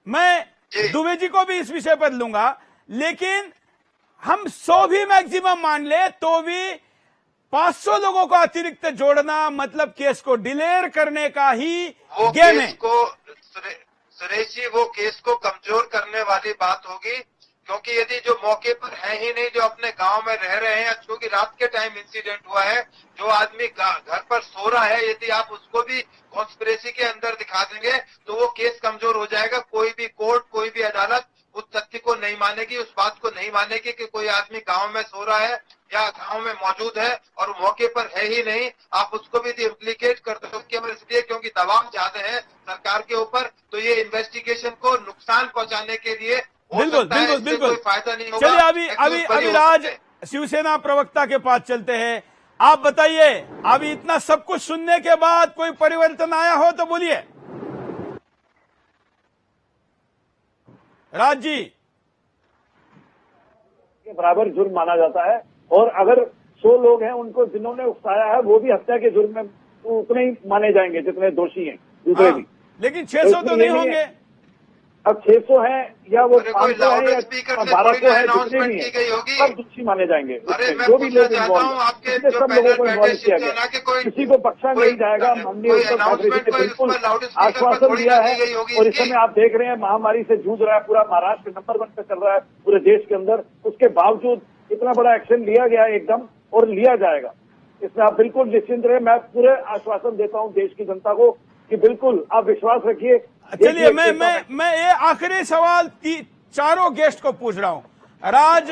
मैं दुबे जी को भी इस विषय पर लूंगा, लेकिन हम 100 भी मैक्सिमम मान ले तो भी 500 लोगों को अतिरिक्त जोड़ना मतलब केस को डिलेर करने का ही गेम है। सुरेश जी, वो केस को कमजोर करने वाली बात होगी, क्योंकि यदि जो मौके पर है ही नहीं, जो अपने गांव में रह रहे हैं, क्योंकि रात के टाइम इंसिडेंट हुआ है, जो आदमी घर पर सो रहा है, यदि आप उसको भी कॉन्स्पिरेसी के अंदर दिखा देंगे तो वो केस कमजोर हो जाएगा। कोई भी कोर्ट, कोई भी अदालत उस तथ्य को नहीं मानेगी, उस बात को नहीं मानेगी कि कोई आदमी गांव में सो रहा है या गांव में मौजूद है और मौके पर है ही नहीं। आप उसको भी इम्प्लीकेट कर दो केवल इसलिए क्योंकि दबाव ज्यादा है सरकार के ऊपर, तो ये इन्वेस्टिगेशन को नुकसान पहुंचाने के लिए बिल्कुल फायदा नहीं होगा। चलिए अभी राज शिवसेना प्रवक्ता के पास चलते हैं। आप बताइए, अभी इतना सब कुछ सुनने के बाद कोई परिवर्तन आया हो तो बोलिए। राज जी, के बराबर जुर्म माना जाता है, और अगर 100 लोग हैं उनको जिन्होंने उकसाया है वो भी हत्या के जुर्म में उतने ही माने जाएंगे जितने दोषी हैं दूसरे भी। लेकिन 600 तो नहीं होंगे। अब 600 है या वो कोई 500 है लाउड या स्पीकर से 1200 है, जितने अनाउंसमेंट भी की है गई होगी। सब दोषी माने जाएंगे। अरे मैं जो भी पूछना लोग चाहता हूँ इन्वॉल्व, आपके इसमें जो सब लोगों को पैनल इन्वॉल्व बैठे किया शिवसेना गया, के कोई किसी को बख्शा नहीं जाएगा। माननीय उद्धव ठाकरे जी ने बिल्कुल आश्वासन दिया है और इस समय आप देख रहे हैं महामारी से जूझ रहा है पूरा महाराष्ट्र, नंबर 1 पे चल रहा है पूरे देश के अंदर। उसके बावजूद इतना बड़ा एक्शन लिया गया है एकदम, और लिया जाएगा, इसमें आप बिल्कुल निश्चिंत रहे। मैं पूरे आश्वासन देता हूं देश की जनता को कि बिल्कुल आप विश्वास रखिए। चलिए मैं ये आखिरी सवाल चारों गेस्ट को पूछ रहा हूं। राज,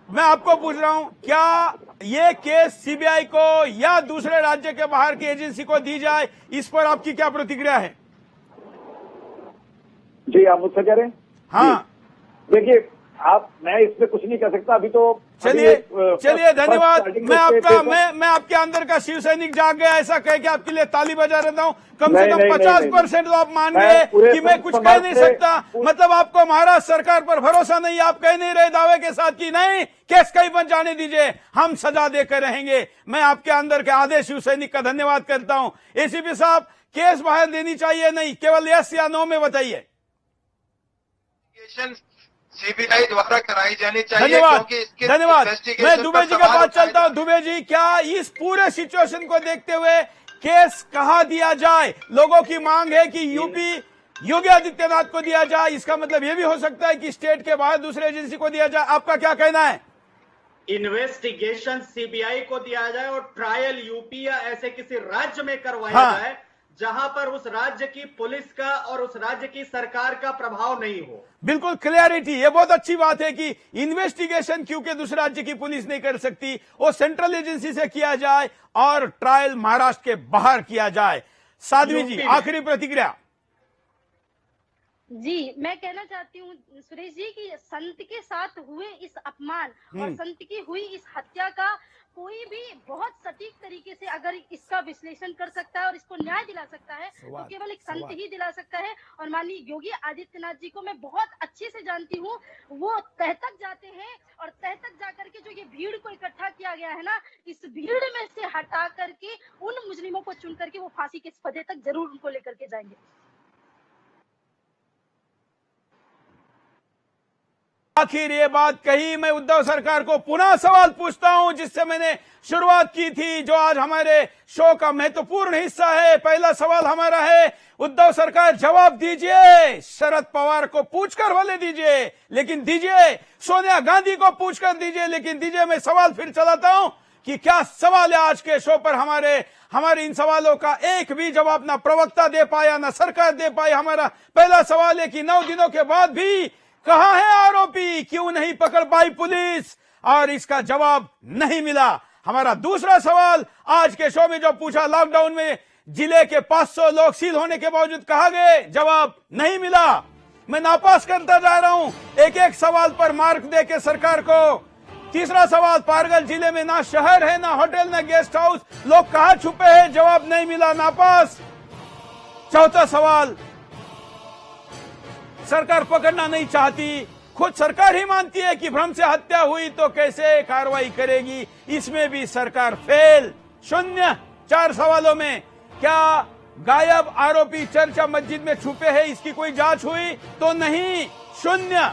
मैं आपको पूछ रहा हूं, क्या ये केस सीबीआई को या दूसरे राज्य के बाहर की एजेंसी को दी जाए, इस पर आपकी क्या प्रतिक्रिया है? जी आप मुझसे कह रहे हैं? हाँ देखिए मैं इसमें कुछ नहीं कह सकता अभी तो। चलिए धन्यवाद। मैं आपके अंदर का शिव सैनिक जाग गया ऐसा कह के आपके लिए ताली बजा रहता हूँ। कम से कम 50% तो आप मान गए कि मैं कुछ कह नहीं सकता। मतलब आपको महाराष्ट्र सरकार पर भरोसा नहीं, आप कह नहीं रहे दावे के साथ कि नहीं केस कहीं बन जाने दीजिए, हम सजा देकर रहेंगे। मैं आपके अंदर के आधे शिव सैनिक का धन्यवाद करता हूँ। एसीपी साहब, केस बाहर देनी चाहिए नहीं, केवल यस या नो में बताइए। सीबीआई द्वारा कराई जानी चाहिए। धन्यवाद। मैं दुबे जी के पास चलता हूं। दुबे जी, क्या इस पूरे सिचुएशन को देखते हुए केस कहां दिया जाए? लोगों की मांग है कि यूपी योगी आदित्यनाथ को दिया जाए, इसका मतलब यह भी हो सकता है कि स्टेट के बाहर दूसरे एजेंसी को दिया जाए। आपका क्या कहना है? इन्वेस्टिगेशन सीबीआई को दिया जाए और ट्रायल यूपी या ऐसे किसी राज्य में करवाया जाए जहां पर उस राज्य की पुलिस का और उस राज्य की सरकार का प्रभाव नहीं हो। बिल्कुल क्लियरिटी, ये बहुत अच्छी बात है कि इन्वेस्टिगेशन क्योंकि दूसरे राज्य की पुलिस नहीं कर सकती, वो सेंट्रल एजेंसी से किया जाए और ट्रायल महाराष्ट्र के बाहर किया जाए। साध्वी जी, आखिरी प्रतिक्रिया। जी, मैं कहना चाहती हूँ सुरेश जी कि संत के साथ हुए इस अपमान और संत की हुई इस हत्या का कोई भी बहुत सटीक तरीके से अगर इसका विश्लेषण कर सकता है और इसको न्याय दिला सकता है तो केवल एक संत ही दिला सकता है। और माननीय योगी आदित्यनाथ जी को मैं बहुत अच्छे से जानती हूँ, वो तह तक जाते हैं और तह तक जाकर के जो ये भीड़ को इकट्ठा किया गया है ना, इस भीड़ में से हटा करके उन मुजरिमों को चुन करके वो फांसी के फंदे तक जरूर उनको लेकर के जाएंगे। आखिर ये बात कही, मैं उद्धव सरकार को पुनः सवाल पूछता हूं जिससे मैंने शुरुआत की थी, जो आज हमारे शो का महत्वपूर्ण हिस्सा है। पहला सवाल हमारा है, उद्धव सरकार जवाब दीजिए, शरद पवार को पूछकर भले दीजिए लेकिन दीजिए, सोनिया गांधी को पूछकर दीजिए लेकिन दीजिए। मैं सवाल फिर चलाता हूं कि क्या सवाल है आज के शो पर? हमारे इन सवालों का एक भी जवाब ना प्रवक्ता दे पाया ना सरकार दे पाई। हमारा पहला सवाल है कि 9 दिनों के बाद भी कहां है आरोपी, क्यों नहीं पकड़ पाई पुलिस, और इसका जवाब नहीं मिला। हमारा दूसरा सवाल आज के शो में जो पूछा, लॉकडाउन में जिले के 500 लोग सील होने के बावजूद कहां गए, जवाब नहीं मिला। मैं नापास करता जा रहा हूं एक एक सवाल पर मार्क दे के सरकार को। तीसरा सवाल, पारगल जिले में ना शहर है ना होटल ना गेस्ट हाउस, लोग कहां छुपे हैं, जवाब नहीं मिला, नापास। चौथा सवाल, सरकार पकड़ना नहीं चाहती, खुद सरकार ही मानती है कि भ्रम से हत्या हुई तो कैसे कार्रवाई करेगी, इसमें भी सरकार फेल, शून्य। 4 सवालों में क्या गायब आरोपी चर्चा मस्जिद में छुपे हैं, इसकी कोई जांच हुई तो नहीं, शून्य।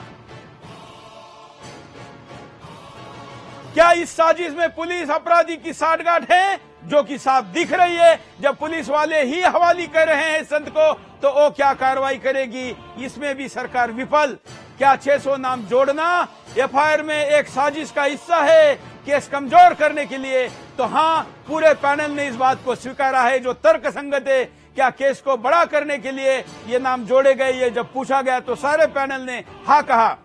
क्या इस साजिश में पुलिस अपराधी की साठगांठ है, जो कि साफ दिख रही है। जब पुलिस वाले ही हवाली कर रहे हैं संत को तो वो क्या कार्रवाई करेगी, इसमें भी सरकार विफल। क्या 600 नाम जोड़ना एफआईआर में एक साजिश का हिस्सा है केस कमजोर करने के लिए? तो हाँ, पूरे पैनल ने इस बात को स्वीकारा है जो तर्क संगत है। क्या केस को बड़ा करने के लिए ये नाम जोड़े गए? ये जब पूछा गया तो सारे पैनल ने हाँ कहा।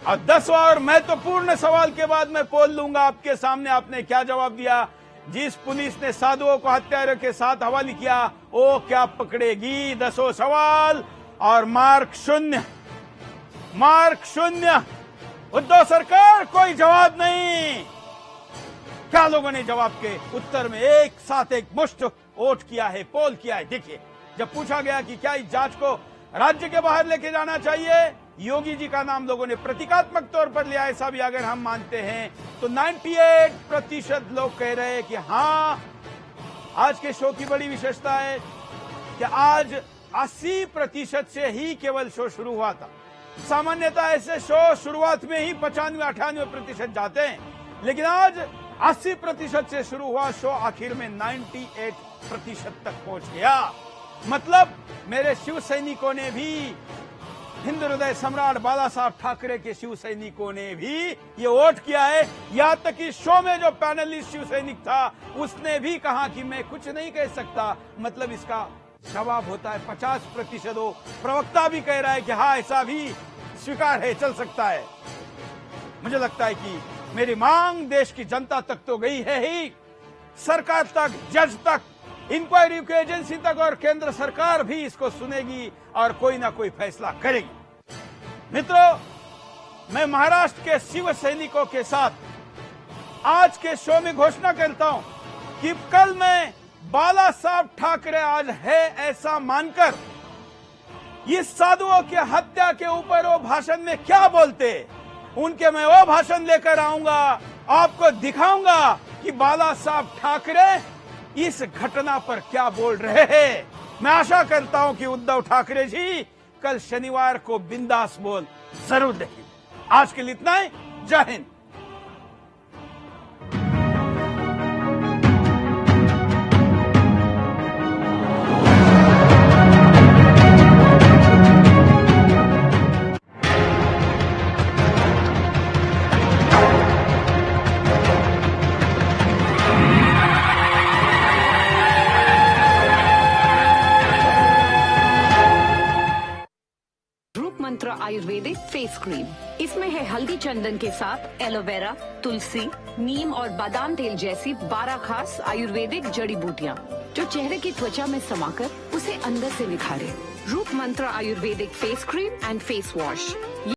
और 10वां और महत्वपूर्ण सवाल के बाद मैं पोल लूंगा आपके सामने, आपने क्या जवाब दिया। जिस पुलिस ने साधुओं को हत्यारों के साथ हवाले किया वो क्या पकड़ेगी? 10वां सवाल और मार्क 0, मार्क 0। उद्धव सरकार कोई जवाब नहीं। क्या लोगों ने जवाब के उत्तर में एक साथ एक मुश्त वोट किया है, पोल किया है। देखिए, जब पूछा गया कि क्या इस जांच को राज्य के बाहर लेके जाना चाहिए योगी जी का नाम लोगों ने प्रतीकात्मक तौर पर लिया, ऐसा भी अगर हम मानते हैं तो 98% लोग कह रहे हैं कि हाँ, आज के शो की बड़ी विशेषता है कि आज 80% से ही केवल शो शुरू हुआ था। सामान्यतः ऐसे शो शुरुआत में ही 95-98% जाते हैं, लेकिन आज 80% से शुरू हुआ शो आखिर में 98% तक पहुंच गया। मतलब मेरे शिव सैनिकों ने भी, हिंदू हृदय सम्राट बाला साहब ठाकरे के शिव सैनिकों ने भी ये वोट किया है। यहाँ तक कि शो में जो पैनलिस्ट शिव सैनिक था उसने भी कहा कि मैं कुछ नहीं कह सकता। मतलब इसका जवाब होता है 50% हो। प्रवक्ता भी कह रहा है कि हाँ, ऐसा भी स्वीकार है, चल सकता है। मुझे लगता है कि मेरी मांग देश की जनता तक तो गई है ही, सरकार तक, जज तक, इंक्वायरी की एजेंसी तक, और केंद्र सरकार भी इसको सुनेगी और कोई ना कोई फैसला करेगी। मित्रों, मैं महाराष्ट्र के शिव सैनिकों के साथ आज के शो में घोषणा करता हूं कि कल मैं बाला साहब ठाकरे आज है ऐसा मानकर इस साधुओं की हत्या के ऊपर वो भाषण में क्या बोलते, उनके मैं वो भाषण लेकर आऊंगा, आपको दिखाऊंगा कि बाला साहब ठाकरे इस घटना पर क्या बोल रहे हैं। मैं आशा करता हूं कि उद्धव ठाकरे जी कल शनिवार को बिंदास बोल जरूर देखें। आज के लिए इतना ही। जय हिंद। मंत्र आयुर्वेदिक फेस क्रीम। इसमें है हल्दी चंदन के साथ एलोवेरा, तुलसी, नीम और बादाम तेल जैसी 12 खास आयुर्वेदिक जड़ी बूटियां, जो चेहरे की त्वचा में समाकर उसे अंदर से निखारे। रूप मंत्र Ayurvedic face cream and face wash.